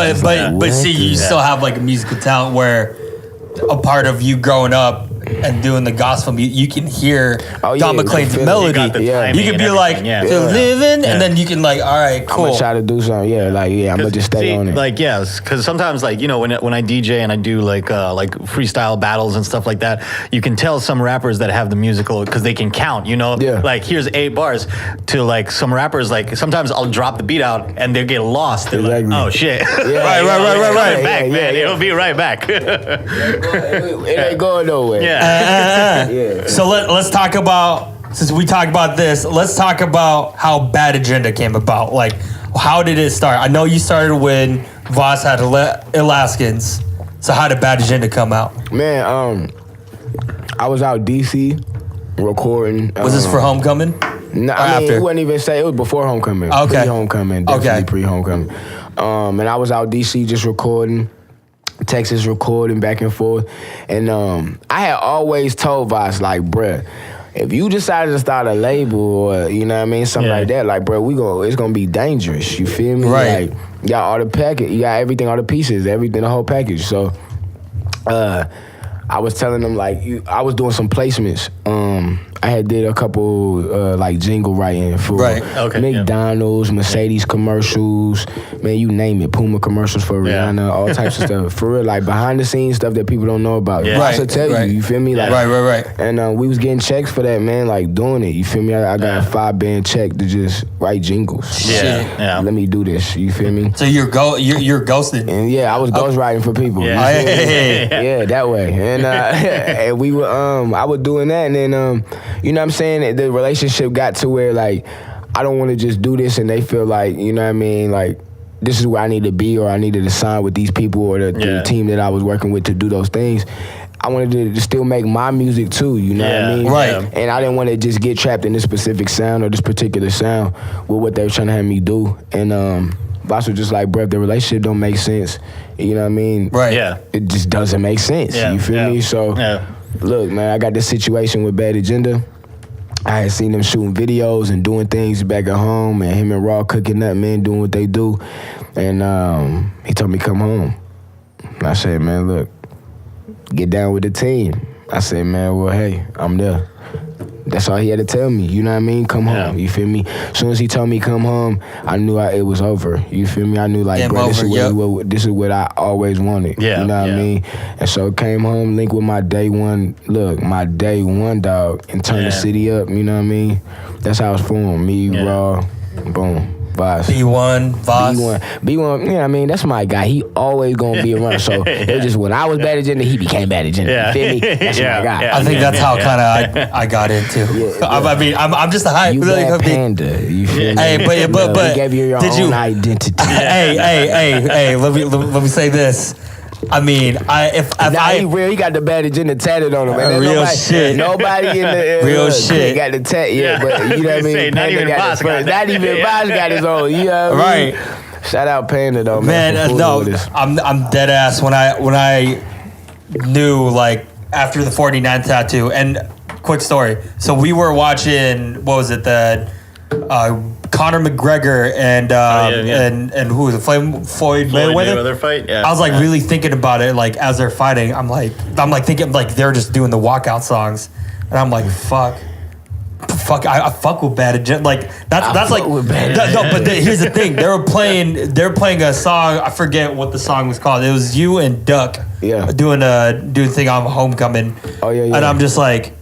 But see, you still have like a musical talent where a part of you growing up and doing the gospel, you can hear Don McClain's melody. You can be like, living, and then you can like, all right, cool. I'm gonna try to do something. I'm gonna just stay on it. Like, because sometimes, like, you know, when I DJ and I do like freestyle battles and stuff like that, you can tell some rappers that have the musical because they can count. You know, like here's 8 bars to like some rappers. Like sometimes I'll drop the beat out and they get lost. They're like, oh shit, right. Back, man. It'll be right back. It ain't going nowhere. So let's talk about, since we talked about this, let's talk about how Bad Agenda came about. Like, how did it start? I know you started when Voss had Alaskans. So how did Bad Agenda come out? Man, I was out DC recording. Was this for Homecoming? No, I mean, it wouldn't even say, it was before Homecoming. Okay. Pre-Homecoming, definitely pre-Homecoming. And I was out DC just recording. Texas recording back and forth, and I had always told Voss, like, bruh, if you decided to start a label or, you know what I mean, something like that, like, bruh, it's gonna be dangerous, you feel me? Right. Like, you got all the package, you got everything, all the pieces, everything, the whole package. So I was telling them, like, I was doing some placements. I had did a couple like jingle writing for McDonald's, Mercedes commercials, man, you name it, Puma commercials for Rihanna, all types of stuff. For real, like behind the scenes stuff that people don't know about. Yeah. I should tell you feel me? Like, right. And we was getting checks for that, man, like doing it. You feel me? I got a 5-band check to just write jingles. Yeah. Let me do this. You feel me? So you're ghosting. And I was ghostwriting for people. Yeah. That way. And and we were I was doing that, and then you know what I'm saying, the relationship got to where like I don't want to just do this and they feel like, you know what I mean, like this is where I need to be, or I needed to sign with these people or the team that I was working with to do those things. I wanted to still make my music too, you know what I mean? Right. And I didn't want to just get trapped in this specific sound or this particular sound with what they were trying to have me do. And Boss was just like, bro, if the relationship don't make sense, you know what I mean? Right. Yeah. It just doesn't make sense. You feel me? So, look, man, I got this situation with Bad Agenda. I had seen them shooting videos and doing things back at home, and him and Raw cooking up, man, doing what they do. And he told me come home. And I said, man, look, get down with the team. I said, man, well, hey, I'm there. That's all he had to tell me, you know what I mean? Come home, you feel me? As soon as he told me come home, I knew it was over, you feel me? I knew like, bro, this is what I always wanted, you know what I mean? And so came home, linked with my day one dog, and turned the city up, you know what I mean? That's how it's formed, me, Raw, boom. Voss. B1, Voss. B1, you know what I mean? That's my guy. He always gonna be around. So it was just when I was Bad Agenda, he became Bad Agenda. You feel me? That's my guy. I think that's how kind of I got into. I mean, I'm just a hype. You bad Panda. You feel me? Hey, but he gave you your own identity. Hey, let me say this. I mean, he real. He got the Bad Agenda tatted on him. Man. Real shit. Nobody in the real shit got the tat yet, but you know what I mean. Not even Boss got his own. You know what I mean? Shout out Panda though, man. No, I'm dead ass when I knew like after the 49 tattoo. And quick story. So we were watching the Conor McGregor and who was it? Floyd Mayweather fight. Yeah. I was like really thinking about it, like as they're fighting. I'm like thinking like they're just doing the walkout songs, and I'm like fuck. I fuck with Bad Agenda. Like that's like no. But here's the thing: they're playing a song. I forget what the song was called. It was you and Duck doing a thing on Homecoming. Oh yeah. And I'm just like,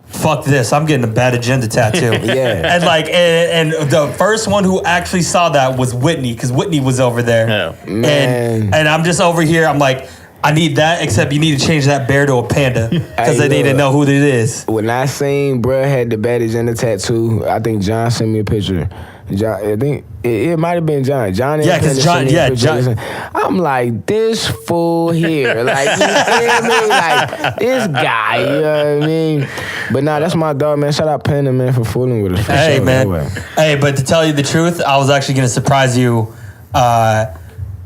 fuck this, I'm getting a Bad Agenda tattoo. And like, and the first one who actually saw that was Whitney, because Whitney was over there. And I'm just over here, I'm like, I need that, except you need to change that bear to a panda, because they need to know who it is. When I seen bruh had the Bad Agenda tattoo, I think John sent me a picture. John, I think it might have been John. John, because John. I'm like, this fool here, like, you feel me, like this guy, you know what I mean? But nah, that's my dog, man. Shout out Panda, man, for fooling with us. Hey, sure, man. Hey, but to tell you the truth, I was actually gonna surprise you.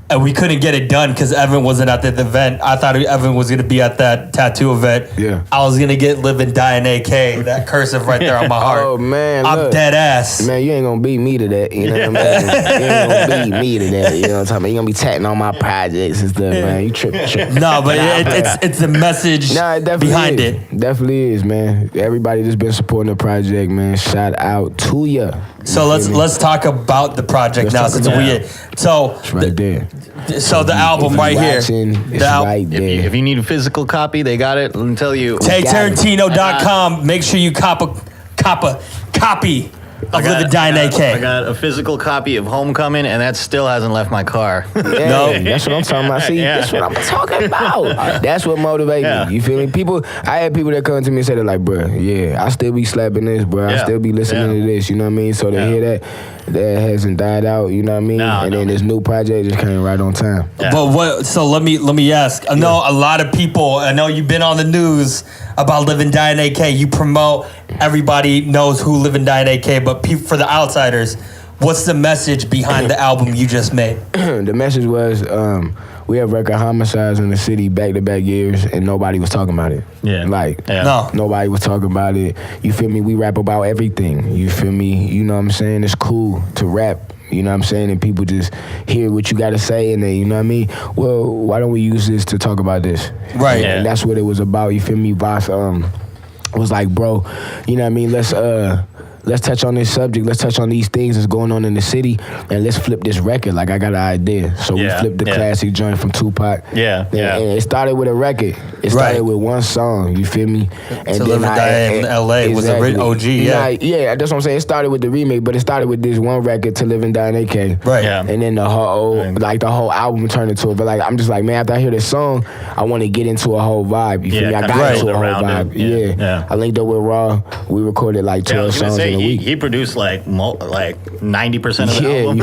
And we couldn't get it done because Evan wasn't at the event. I thought Evan was going to be at that tattoo event. Yeah. I was going to get Live and Die in AK, that cursive right there on my heart. Oh, man. I'm dead ass. Man, you ain't going to beat me to that. You know what I mean? You ain't going to beat me to that. You know what I'm talking about? You're going to be tatting on my projects and stuff, man. You tripping. No, but it's the message behind it. Definitely is, man. Everybody that's been supporting the project, man, shout out to you. So let's talk about the project now, since it's right there. So the album right here. It's right there. If you need a physical copy, they got it. I'll tell you. TayyTarantino.com. Make sure you cop a copy of Live and Die in AK. I got a physical copy of Homecoming, and that still hasn't left my car. No, that's what I'm talking about. See, that's what I'm talking about. That's what motivates me. You feel me? I had people that come to me and say, they're like, bro, I still be slapping this, bro. I still be listening to this, you know what I mean? So they hear that hasn't died out, you know what I mean? And then this new project just came right on time. But so let me ask. I know a lot of people, I know you've been on the news about Live and Die in AK. You promote, everybody knows who Live and Die in AK, but for the outsiders, what's the message behind the album you just made? The message was, we have record homicides in the city back-to-back years, and nobody was talking about it. Nobody was talking about it. You feel me? We rap about everything. You feel me? You know what I'm saying? It's cool to rap. You know what I'm saying? And people just hear what you got to say, and then, you know what I mean? Well, why don't we use this to talk about this? Right. And that's what it was about. You feel me? Voss, was like, bro, you know what I mean? Let's touch on this subject. Let's touch on these things that's going on in the city, and let's flip this record. Like, I got an idea. So we flipped the classic joint from Tupac. Yeah. And it started with a record. It started with one song, you feel me? And To Live and Die in L.A. was a OG, Yeah, that's what I'm saying. It started with the remake, but it started with this one record, To Live and Die in AK. Right. Yeah. And then the whole album turned into it. But like, I'm just like, man, after I hear this song, I want to get into a whole vibe. You feel me? I got into a whole vibe. Yeah. I linked up with Raw. We recorded like 12 songs in a week. He produced like 90% of the album.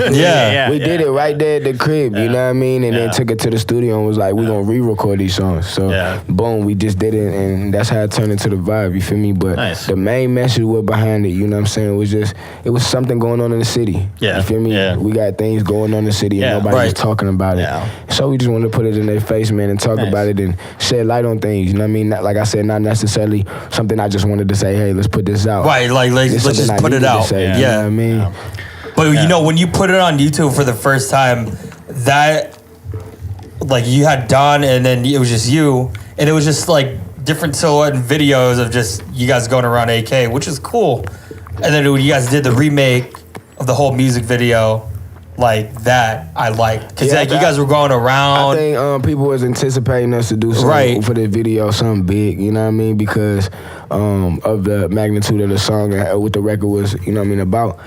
We did it right there at the crib, you know what I mean? And then took it to the studio and was like, we're going to re-record these songs. So, boom, we just did it, and that's how it turned into the vibe, you feel me? But the main message was behind it, you know what I'm saying? It was something going on in the city. You feel me? We got things going on in the city, and nobody was talking about it. So we just wanted to put it in their face, man, and talk about it and shed light on things, you know what I mean? Like I said, not necessarily something I just wanted to say, hey, let's put this out. Right, like let's just put it out. Say, you know what I mean? But you know, when you put it on YouTube for the first time, that, like, you had Don and then it was just you, and it was just like different silhouette and videos of just you guys going around AK, which is cool. And then when you guys did the remake of the whole music video, like that, I liked, because like you guys were going around. I think people was anticipating us to do something for the video, something big, you know what I mean? Because of the magnitude of the song and what the record was, you know what I mean, about.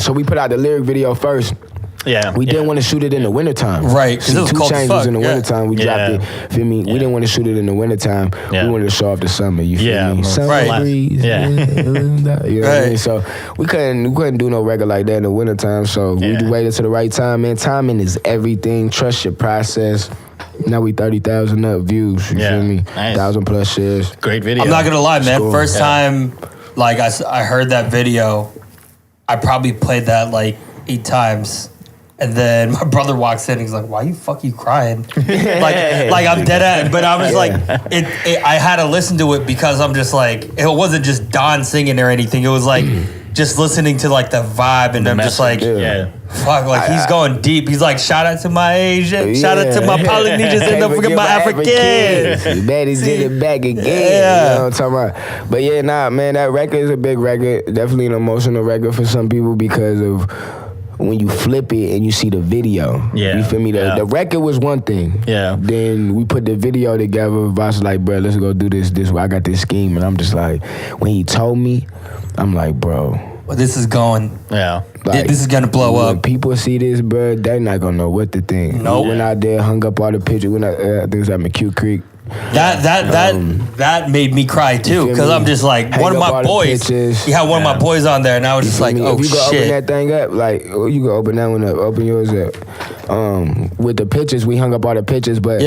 So we put out the lyric video first. We didn't want to shoot it in the wintertime. Right, because it was 2 cold Chainz as fuck. was in the wintertime. We dropped it. Feel me? We didn't want to shoot it in the wintertime. We wanted to show off the summer. You feel me? Summer breeze. You know what I mean? So we couldn't do no record like that in the wintertime. So we waited to the right time, man. Timing is everything. Trust your process. Now we 30,000 up views. You feel me? 1,000 plus shares. Great video. I'm not gonna lie, man. First time, like I heard that video, I probably played that like 8 times. And then my brother walks in and he's like, why you crying? like I'm dead at it. But I was like, I had to listen to it because I'm just like, it wasn't just Don singing or anything. It was like just listening to like the vibe, and I'm just like, fuck, like he's going deep. He's like, shout out to my Asian, shout out to my Polynesians, and don't forget my Africans. Baddies did it back again. You know what I'm talking about? But yeah, nah, man, that record is a big record. Definitely an emotional record for some people because of when you flip it and you see the video. You feel me? The record was one thing. Then we put the video together. Voss was like, bro, let's go do this way. I got this scheme. And I'm just like, when he told me, I'm like, bro. Well, this is going. Like, this is going to blow up. When people see this, bro, they're not going to know what to think. Nope. We went out there, hung up all the pictures. I think it was at McHugh Creek. That made me cry too, because I'm just like, one of my boys. You had one of my boys on there, and I was just like, oh shit. If you go open that thing up, like, you can open that one up, open yours up. With the pictures, we hung up all the pictures, but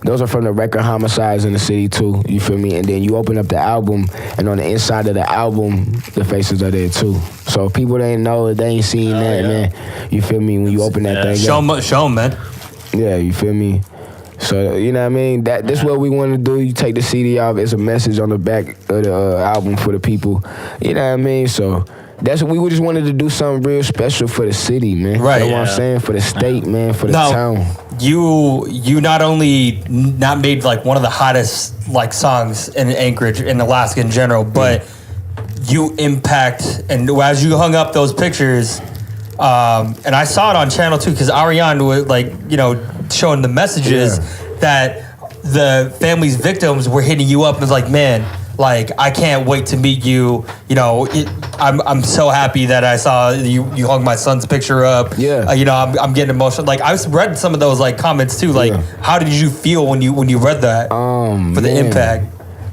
those are from the record Homicides in the City too. You feel me? And then you open up the album, and on the inside of the album, the faces are there too. So if people ain't know, they ain't seen that, man. You feel me? When you open that thing up. Show 'em, man. Yeah, you feel me? So, you know what I mean? This what we want to do. You take the CD off. It's a message on the back of the album for the people. You know what I mean? So that's what we just wanted to do, something real special for the city, man. Right. You know what I'm saying? For the state, man. For the town. You not only not made like one of the hottest like songs in Anchorage, in Alaska in general, but you impact, and as you hung up those pictures, and I saw it on Channel 2 because Ariane was like, you know, showing the messages that the family's victims were hitting you up and was like, man, like, I can't wait to meet you. You know, I'm so happy that I saw you hung my son's picture up. You know, I'm getting emotional. Like, I read some of those like comments too. Like, how did you feel when you read that for the impact?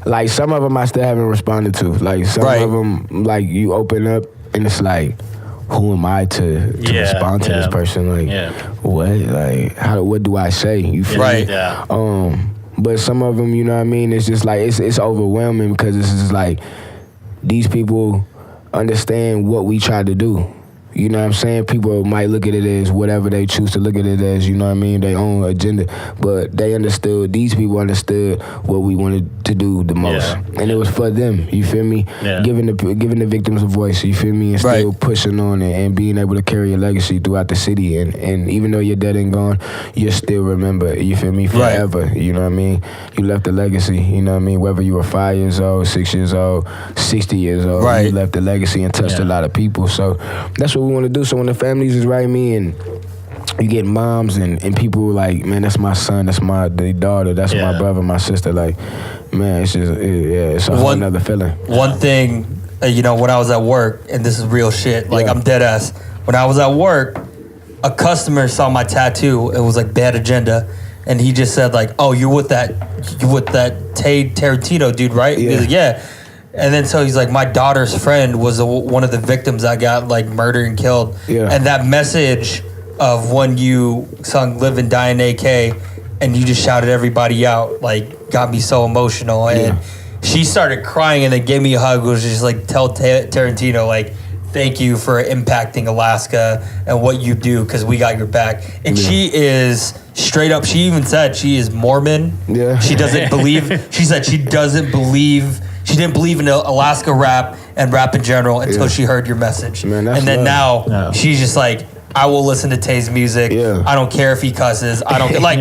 Like, some of them I still haven't responded to. Like, some of them, like, you open up and it's like, who am I to respond to this person? Like, what? Like, what do I say? You feel me? But some of them, you know what I mean? It's just like, it's overwhelming because it's just like, these people understand what we try to do. You know what I'm saying? People might look at it as whatever they choose to look at it as, you know what I mean, their own agenda. But these people understood what we wanted to do the most. Yeah. And it was for them, you feel me? Yeah. Giving the victims a voice, you feel me? And still pushing on it and being able to carry a legacy throughout the city. And even though you're dead and gone, you still remember, you feel me, forever. You know what I mean? You left a legacy, you know what I mean? Whether you were 5 years old, 6 years old, 60 years old, you left a legacy and touched a lot of people. So that's what we want to do. So when the families is writing me and you get moms and people like, man, that's my son, that's my daughter, that's my brother, my sister, like, man, it's just, it's a whole nother feeling. One thing, when I was at work, and this is real shit, like I'm dead ass, when I was at work, a customer saw my tattoo, it was like Bad Agenda, and he just said like, oh, you with that Tayy Tarantino dude, right? Yeah. He's like, yeah. And then so he's like, my daughter's friend was one of the victims that got like murdered and killed. Yeah. And that message of when you sung Live and Die in AK and you just shouted everybody out, like got me so emotional. And she started crying and then gave me a hug. It was just like, tell Tarantino, like, thank you for impacting Alaska and what you do because we got your back. And she is straight up, she even said she is Mormon. Yeah. She doesn't believe, she said she didn't believe in Alaska rap and rap in general until she heard your message. Man, and then now she's just like, I will listen to Tayy's music. Yeah. I don't care if he cusses. I don't like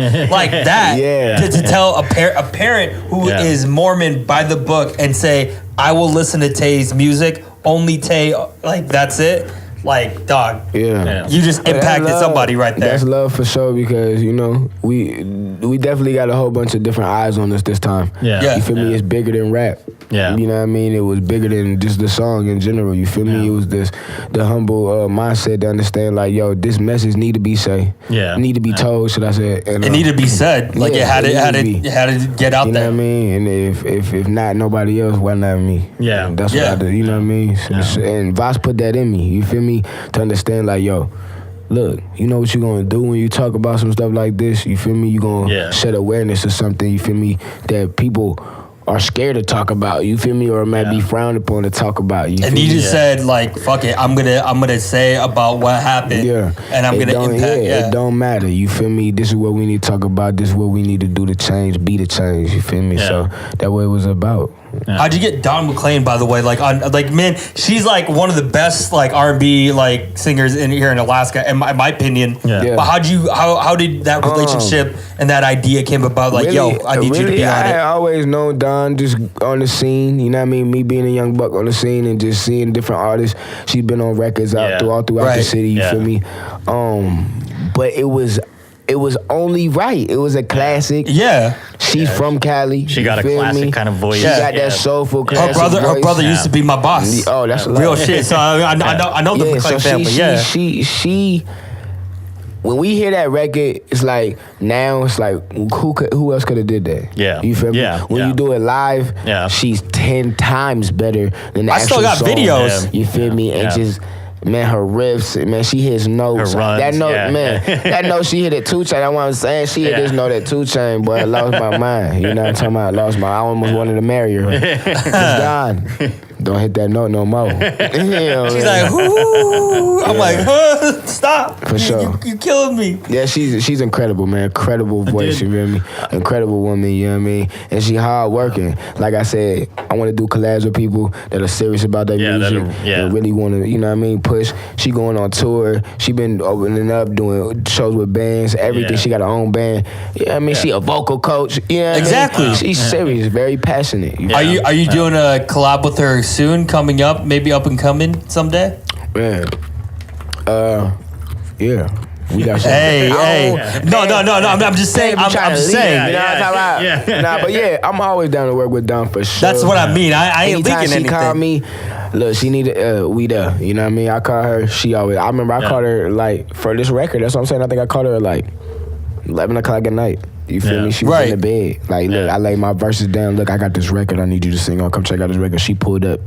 that. To tell a parent who is Mormon by the book and say, I will listen to Tayy's music. Only Tayy, like that's it. Like, dog, you just impacted somebody right there. That's love for sure because, we definitely got a whole bunch of different eyes on us this time. You feel me? It's bigger than rap. You know what I mean? It was bigger than just the song in general. You feel me? It was the humble mindset to understand, like, yo, this message need to be said. Need to be told, should I say? And, it needed to be said. Like, it had to get out there. You know what I mean? And if not nobody else, why not me? And that's what I do. You know what I mean? And Voss put that in me. You feel me? To understand, like, yo, look, you know what you're gonna do when you talk about some stuff like this. You feel me? You gonna set awareness of something. You feel me? That people are scared to talk about. You feel me? Or it might be frowned upon to talk about. You and he just said, like, fuck it, I'm gonna say about what happened. And I'm gonna impact. It don't matter. You feel me? This is what we need to talk about. This is what we need to do to change. Be the change. You feel me? So that's what it was about. How'd you get Dawn McClain, by the way? Man, she's like one of the best like R&B like singers here in Alaska, in my opinion. But how did that relationship and that idea came about? Like, really, I need you to be on it. I always known Dawn just on the scene. You know what I mean? Me being a young buck on the scene and just seeing different artists. She's been on records throughout the city. You feel me? But it was only right. It was a classic. She's from Cali. She got a classic kind of voice. She got that soulful classic Her brother used to be my boss. Oh, that's real shit. So I know the McClain family. She when we hear that record, it's like now it's like who else could have did that? You feel me? When you do it live, she's 10 times better than the actual song. I still got videos. You feel me? And just. Man, her riffs, man, she hits notes. Her runs, that note, man, that note she hit at 2 Chainz. That's what I'm saying. She hit this note at 2 Chainz, boy. I lost my mind. You know what I'm talking about? I almost wanted to marry her. It's gone. Don't hit that note no more. She's like, whoo. I'm like, stop. For sure. You killing me. Yeah, she's incredible, man. Incredible voice, you feel me? Incredible woman, you know what I mean? And she hard working. Like I said, I want to do collabs with people that are serious about their music and really want to, you know what I mean, push. She going on tour. She been opening up, doing shows with bands, everything. She got her own band. Yeah, I mean, she a vocal coach. Yeah, exactly. I mean? She's serious, very passionate. Are you doing a collab with her soon, coming up, maybe up and coming someday? Man, yeah. We got No. I'm just saying. I'm just saying. You know what I'm talking about? Nah, but yeah, I'm always down to work with Dawn for sure. That's what I mean. I ain't leaking anything. She called me. Look, she needed. We there. You know what I mean? I call her. She always. I remember I called her like for this record. That's what I'm saying. I think I called her at like 11 o'clock at night. You feel me? She was in the bed. Like, look, I laid my verses down. Look, I got this record I need you to sing on. Come check out this record. She pulled up,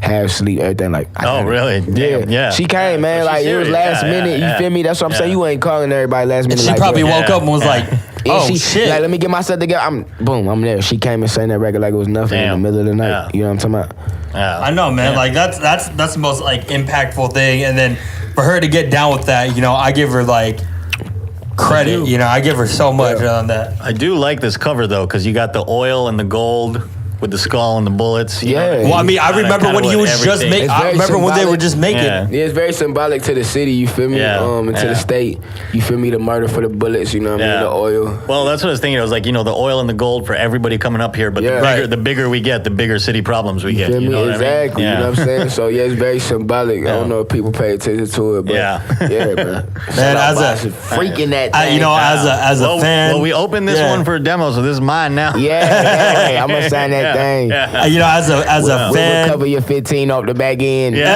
half sleep, everything. Like, really? Damn. Yeah. She came, man. Like, it was last minute. You feel me? That's what I'm saying. You ain't calling everybody last minute. And she probably woke up and was like, And shit. Like, let me get myself together. I'm there. She came and sang that record like it was nothing in the middle of the night. Yeah. You know what I'm talking about? Yeah. I know, man. Like that's the most like impactful thing. And then for her to get down with that, you know, I give her like credit. You know, I give her so much on that. I do like this cover though, because you got the oil and the gold with the skull and the bullets. You know? Well, I mean, I remember when he was just making. I remember when they were just making. Yeah. Yeah, it's very symbolic to the city, you feel me? And to the state, you feel me? The murder for the bullets, you know what I mean? The oil. Well, that's what I was thinking. I was like, you know, the oil and the gold for everybody coming up here, but the bigger we get, the bigger city problems we get. You feel me? know Exactly. I mean? You know what I'm saying? So yeah, it's very symbolic. I don't know if people pay attention to it, but yeah, man. Man, as a freaking that thing. you know, as a fan. Well, we opened this one for a demo, so this is mine now. Yeah, I'm gonna sign that thing. You know, as a fan, we'll cover your 15 off the back end. Yeah,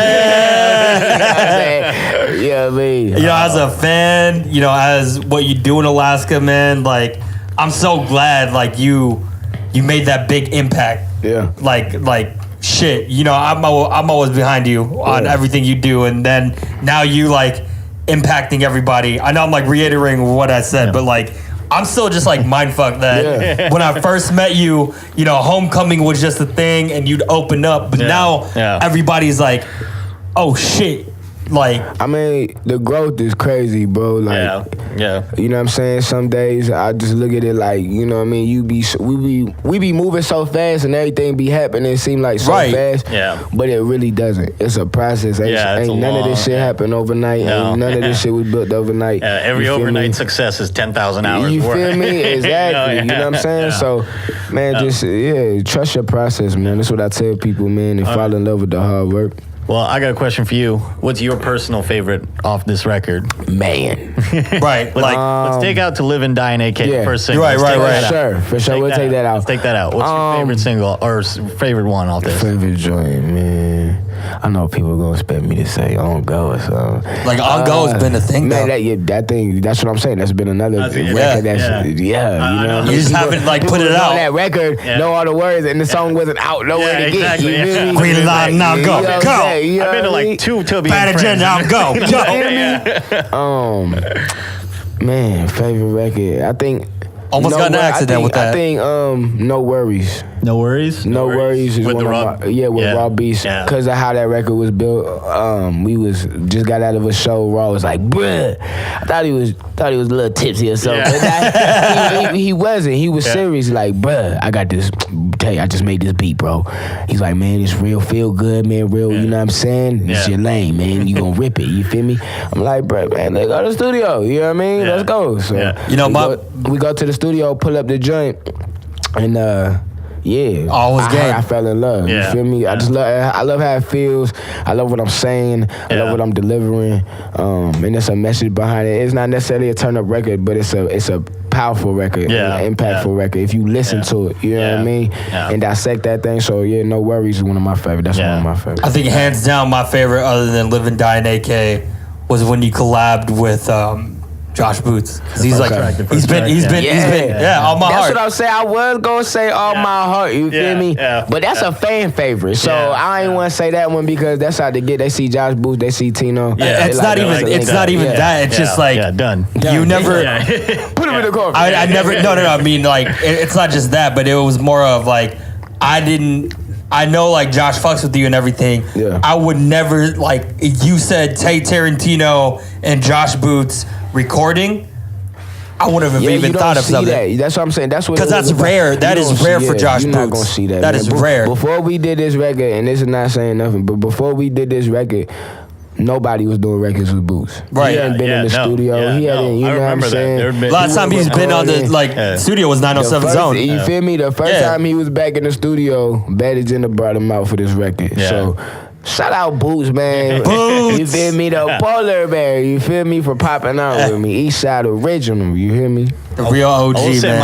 I mean, you know, as a fan, you know, as what you do in Alaska, man. Like, I'm so glad, like you made that big impact. Yeah. Like shit. You know, I'm always behind you on everything you do, and then now you like impacting everybody. I know I'm like reiterating what I said, but like. I'm still just like mindfucked that when I first met you, you know, homecoming was just a thing and you'd open up. But now everybody's like, oh shit. Like, I mean, the growth is crazy, bro. Like, you know what I'm saying? Some days I just look at it like, you know what I mean? We be moving so fast and everything be happening. It seem like so fast, but it really doesn't. It's a process. Ain't none of this shit happen overnight. Ain't none of this shit was built overnight. Every overnight success is 10,000 hours. You work. feel me? Exactly. You know what I'm saying? So, man, just trust your process, man. That's what I tell people, man, and fall in love with the hard work. Well, I got a question for you. What's your personal favorite off this record? Man. Let's take out To Live and Die in AK first single. Right. For sure. We'll take that out. Let's take that out. What's your favorite single or favorite one off this? Favorite joint, man. I know people are gonna expect me to say On Go or something. Like On Go has been a thing, man. though. That thing. That's what I'm saying. That's been another record. You know, you just haven't like put it out. On that record, know all the words, and the song wasn't out nowhere to get. You feel me? Green line, now go. I've been to like 2 Tubby Bad agenda, now go. Man, favorite record. I think. Almost got in an accident with that. I think No Worries. No Worries? No Worries is with one of my, with Raw Beast. Because of how that record was built. We just got out of a show. Raw was like, bruh. I thought he was a little tipsy or something. But he wasn't. He was serious. Like, bruh, I got this. I just made this beat, bro. He's like, man, it's real, feel good, man, real. You know what I'm saying? It's your lane, man. You gonna rip it. You feel me? I'm like, bro, man, let's go to the studio. You know what I mean? Let's go. So you know, we go to the studio, pull up the joint, and always game. I fell in love. You feel me? I love how it feels. I love what I'm saying. I love what I'm delivering. And there's a message behind it. It's not necessarily a turn up record, but it's a powerful record, an impactful record. If you listen to it, you know what I mean, and dissect that thing. So No Worries is one of my favorites. That's one of my favorites. I think hands down my favorite, other than Live and Die in AK, was when you collabed with Josh Boots. He's like, he's been, all my heart. That's what I was saying. I was gonna say All My Heart. You feel me? But that's a fan favorite. So I ain't want to say that one because that's how they get. They see Josh Boots. They see Tino. It's not even that. It's just like done. You never put him in the car. I never. No. I mean, like, it's not just that, but it was more of like I know like Josh fucks with you and everything. I would never like you said Tayy Tarantino and Josh Boots recording. I wouldn't have even thought of something. That. That's what I'm saying. That's what because that's rare. That is rare for Josh Boots. You're not gonna see that. That is rare. Before we did this record, and this is not saying nothing, but before we did this record, nobody was doing records with Boots. Right. He hadn't been in the studio. He hadn't. You know what I'm saying? Last time he's been on the studio was 907 Zone. You feel me? The first time he was back in the studio, Bad Agenda brought him out for this record. So. Shout out Boots, man. Boots. You feel me? The Polar Bear. You feel me? For popping out with me. Eastside Original. You hear me? The real OG, I will say man.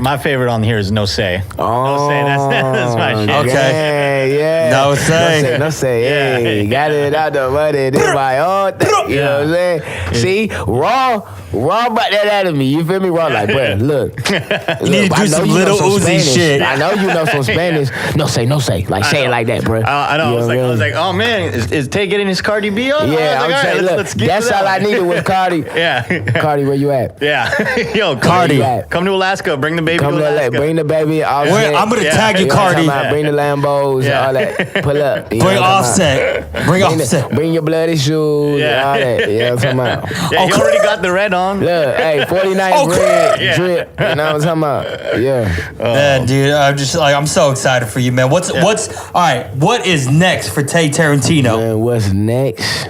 my favorite on here is No Say. Oh, No Say, that's my shit. Okay. Yeah. No Say. No Say. Hey, got it out the money. This my own thing. You know what I'm saying? See, Raw brought that out of me. You feel me? Raw like, bro, look. You need to do some Little Uzi shit. I know you know some Spanish. No Say. Like, say it like that, bro. I know. I was like, oh man, is Tay getting his Cardi B on? Yeah, I'm saying, look, that's all I needed was Cardi. Yeah. Cardi, where you at? Yeah. Yo, Cardi. Come to Alaska. Bring the baby to Alaska. Bring the baby. I'm going to tag you, Cardi. Bring the Lambos, all that. Pull up. Bring Offset. Bring Offset. Bring your bloody shoes, all that. You know what I'm talking about? Yeah, he already got the red on. Look, hey, 49 red drip. You know what I'm talking about? Yeah. Man, dude, I'm so excited for you, man. All right, what is next for Tayy Tarantino? Man, what's next?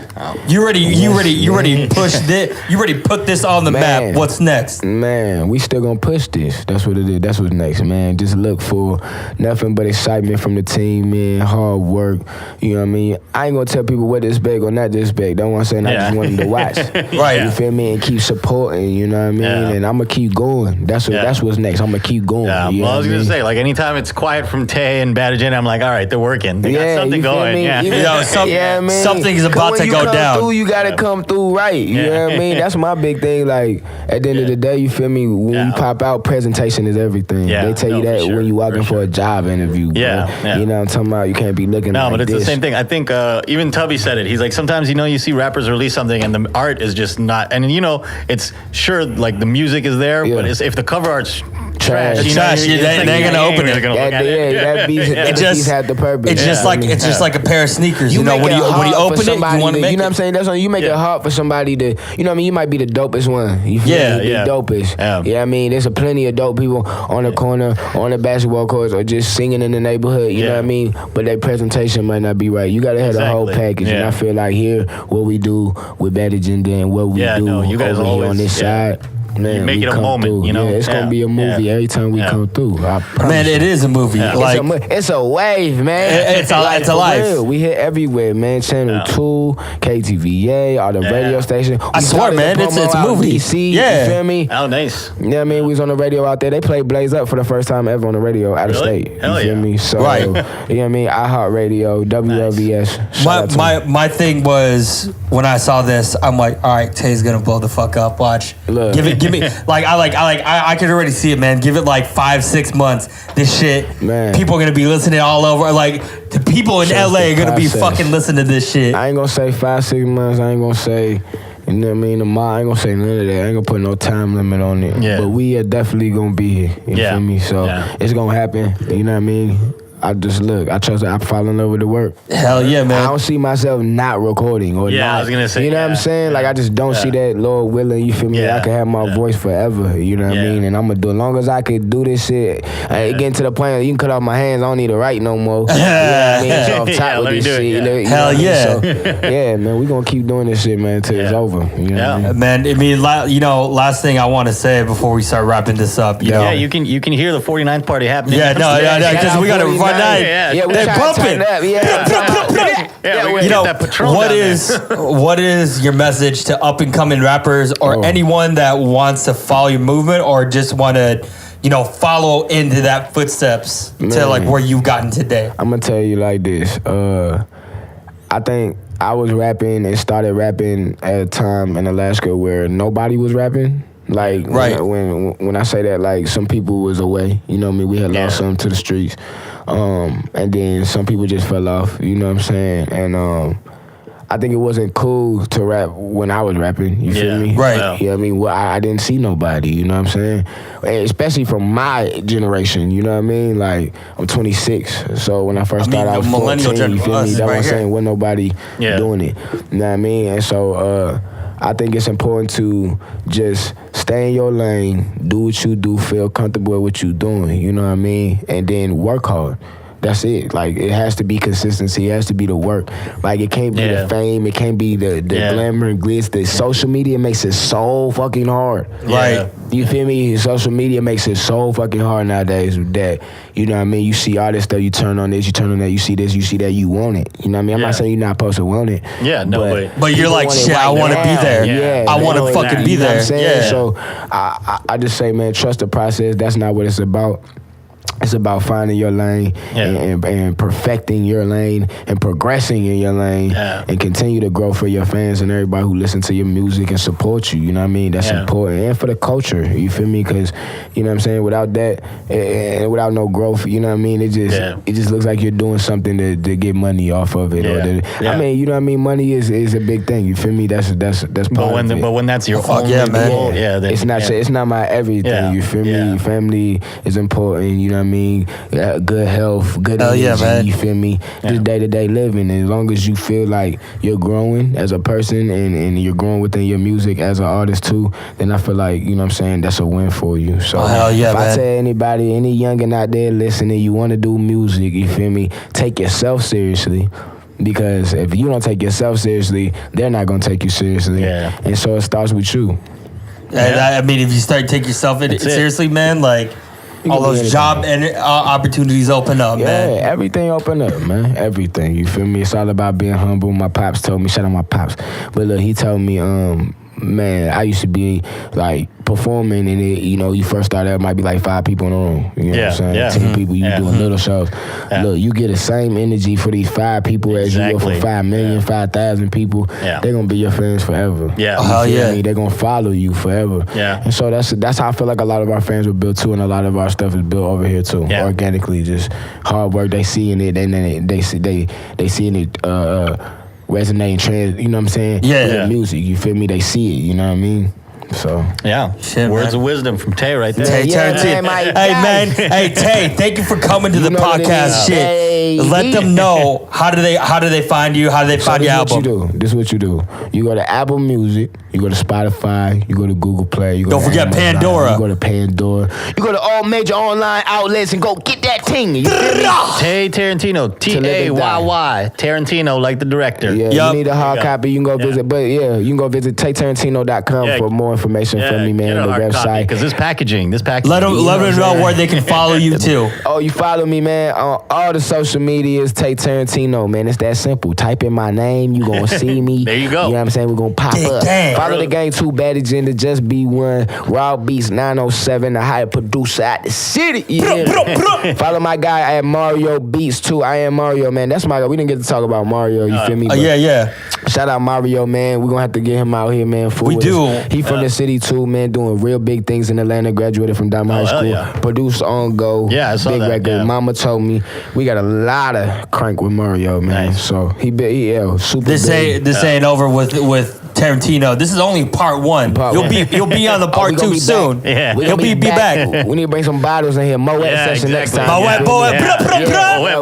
You ready push this? You ready put this on the map? What's next? Man, we still gonna push this. That's what it is. That's what's next, man. Just look for nothing but excitement from the team, man. Hard work. You know what I mean? I ain't gonna tell people what this big or not this big. That's what I'm saying. I just want them to watch. Right. You feel me? And keep supporting, you know what I mean? Yeah. And I'm gonna keep going. That's what's next. I'm gonna keep going. Yeah, you know well, I was what gonna mean? say, like, anytime it's quiet from Tay and Bad Agenda, I'm like, all right, they're working. They got something you feel going. me? Yeah. Something's about to go down. You gotta come through right. You know what I mean? That's my big thing. Like, at the end of the day, you feel me? When you pop out, presentation is everything. Yeah. They tell you that when you walking for a job interview. Yeah. You know what I'm talking about? You can't be looking No, like but it's this. the same thing. I think even Tubby said it. He's like, sometimes, you see rappers release something and the art is just not, and it's sure, like, the music is there, but if the cover art's trash, they ain't gonna open it. That piece had the purpose. It's just like a pair of sneakers. When you open it, you want to make it. You know what I'm saying? That's when you make it hard for somebody to, you know what I mean? You might be the dopest one. You feel me? The dopest. Yeah. You know what I mean? There's plenty of dope people on the corner, on the basketball courts, or just singing in the neighborhood. You know what I mean? But their presentation might not be right. You gotta have the whole package. And I feel like here, what we do with Bad Agenda and what we do you guys over always, here on this side. Man, you make it a moment, through. you know? Yeah, it's gonna be a movie every time we come through. I promise. Man, it is a movie. Yeah. Like, it's a wave, man. It's a life. Real. We hit everywhere, man. Channel 2, KTVA, all the radio stations. I swear, man, it's a movie. DC, yeah. You feel me? Oh, nice. You know what I mean? We was on the radio out there. They played Blaze Up for the first time ever on the radio out of state. Hell you feel me? So, you know what I mean? iHeartRadio, WLBS. My thing was, when I saw this, I'm like, all right, Tay's gonna blow the fuck up. Watch. Look. Give me I can already see it, man. Give it like 5-6 months. This shit, man. People are gonna be listening all over. Like, the people in LA are gonna be fucking listening to this shit. I ain't gonna say 5-6 months. I ain't gonna say, you know what I mean? I ain't gonna say none of that. I ain't gonna put no time limit on it. Yeah. But we are definitely gonna be here. You feel me? So it's gonna happen. You know what I mean? I trust it. I fall in love with the work. Hell yeah, man. I don't see myself not recording or not. I was gonna say, you know what I'm saying? Like, I just don't see that, Lord willing, you feel me? I can have my voice forever, you know what I mean? And I'm gonna do, as long as I can do this shit, I ain't getting to the point where you can cut off my hands, I don't need to write no more. You know what I mean? So I'm tight with this shit. You know Hell yeah. So, yeah, man, we gonna keep doing this shit, man, until it's over. You know what I mean? Man, I mean, last thing I want to say before we start wrapping this up, you know. Yeah, you can hear the 49th party happening. Yeah, because we got to run that. They're bumping. You know, what is your message to up and coming rappers or anyone that wants to follow your movement or just want to, follow into that footsteps to like where you've gotten today? I'm gonna tell you like this. I think I was rapping and started rapping at a time in Alaska where nobody was rapping. Like, when I say that, like, some people was away. You know what I mean? We had lost some to the streets. And then some people just fell off, you know what I'm saying? And I think it wasn't cool to rap when I was rapping, you feel me? Right. You know what I mean? Well, I didn't see nobody, you know what I'm saying? And especially from my generation, you know what I mean? Like, I'm 26, so when I first started, I was 14, you feel me? That's what I'm saying, wasn't nobody doing it, you know what I mean? And so, I think it's important to just stay in your lane, do what you do, feel comfortable with what you're doing, you know what I mean? And then work hard. That's it. Like, it has to be consistency. It has to be the work. Like, it can't be the fame. It can't be the glamour and glitz. The social media makes it so fucking hard. Right. You feel me? Social media makes it so fucking hard nowadays with that. You know what I mean? You see all this stuff. You turn on this. You turn on that. You see this. You see that. You want it. You know what I mean? I'm not saying you're not supposed to want it. Yeah, no way. But you're like, shit, I want to be there. Yeah, I want to fucking be there. You know what I'm saying? So I just say, man, trust the process. That's not what it's about. It's about finding your lane and perfecting your lane and progressing in your lane and continue to grow for your fans and everybody who listen to your music and support you. You know what I mean? That's important. And for the culture, you feel me? Because, you know what I'm saying, without that and without no growth, you know what I mean? It just looks like you're doing something to get money off of it. I mean, you know what I mean? Money is a big thing. You feel me? That's part of it. But when that's your only goal, then, it's not my everything. Yeah. You feel me? Family is important. You know what I mean? Good health, good energy, you feel me? Just day-to-day living. And as long as you feel like you're growing as a person and you're growing within your music as an artist too, then I feel like, you know what I'm saying, that's a win for you. So if I tell anybody, any youngin' out there listening, you want to do music, you feel me, take yourself seriously. Because if you don't take yourself seriously, they're not going to take you seriously. And so it starts with you. I mean, if you start taking yourself seriously, man, like, all those job and opportunities open up, man. Yeah, everything open up, man. Everything. You feel me? It's all about being humble. My pops told me, shout out my pops. But look, he told me, man, I used to be like performing and it, you know, you first started out, might be like 5 people in the room. You know what I'm saying? 10 people, you doing little shows. Look, you get the same energy for these 5 people as you will for 5 million, 5,000 people. They're gonna be your fans forever. They're gonna follow you forever. And so that's how I feel like a lot of our fans were built too, and a lot of our stuff is built over here too. Organically, just hard work. They seeing it, and then they seeing it resonate, you know what I'm saying? With music, you feel me? They see it, you know what I mean? So Shit, words of wisdom from Tay right there. Tayy Tarantino. Man. Hey Tay, thank you for coming to the podcast. Shit, let them know how do they find you? How do they find your album? This is what you do. You go to Apple Music. You go to Spotify. You go to Google Play. You go Don't forget Amazon, Pandora. You go to Pandora. You go to all major online outlets and go get that thing. You feel me? Tayy Tarantino. Tayy Tarantino, like the director. You need a hard copy. You can go visit. But you can go visit taytarantino.com for more information from me, man. The website. Because this packaging. Let them know where they can follow you too. Oh, you follow me, man, on all the social medias. Tayy Tarantino, man. It's that simple. Type in my name. You gonna see me. There you go. You know what I'm saying? We're gonna pop up. Damn. Follow the gang too. Bad Agenda. Just be one. Raw Beats 907. The higher producer at the city. Follow my guy at Mario Beats too. I am Mario, man. That's my guy. We didn't get to talk about Mario. You feel me? Shout out Mario, man. We're gonna have to get him out here, man. We do. He from the city too, man. Doing real big things in Atlanta. Graduated from Diamond High School. Produced on Go. I saw big that. record. Mama told me we got a lot of crank with Mario, man. So he super. This ain't over with Tarantino. This is only part 1. You'll be on the part 2 soon. He'll be back. We need to bring some bottles in here. Moet session next time. Moet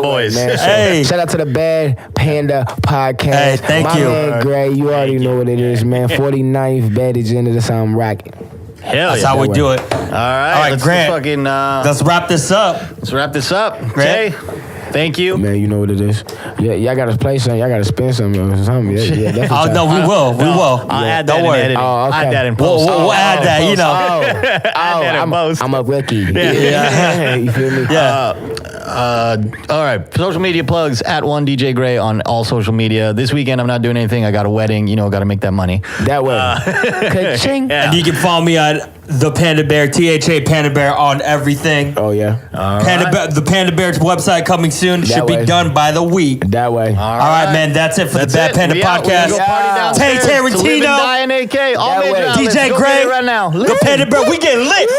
boys. Man. Hey. Shout out to the Bad Panda podcast. Hey, thank you. My man Gre, you already know what it is, man. 49th Bad Agenda. That's how I'm rocking. That's how we do it. All right, Grant. Let's wrap this up. Grant. Thank you. Man, you know what it is. Y'all got to play something. Y'all got to spin something or something. Oh, no, we will. I'll add that in editing. Oh, okay. I'll add that in post. We'll add that, you know. I'm a rookie. You feel me? All right. Social media plugs at 1DJ Gre on all social media. This weekend, I'm not doing anything. I got a wedding. You know, got to make that money. That way. Ka-ching. And you can follow me on the Panda Bear, THA Panda Bear on everything. Oh, yeah. The Panda Bear's website coming soon. Should be done by the week. That way. All right, man. That's it for the Bad Panda podcast. Tayy Tarantino. All major outlets. DJ Go Gre. get it right now. The Panda Bear. We get lit.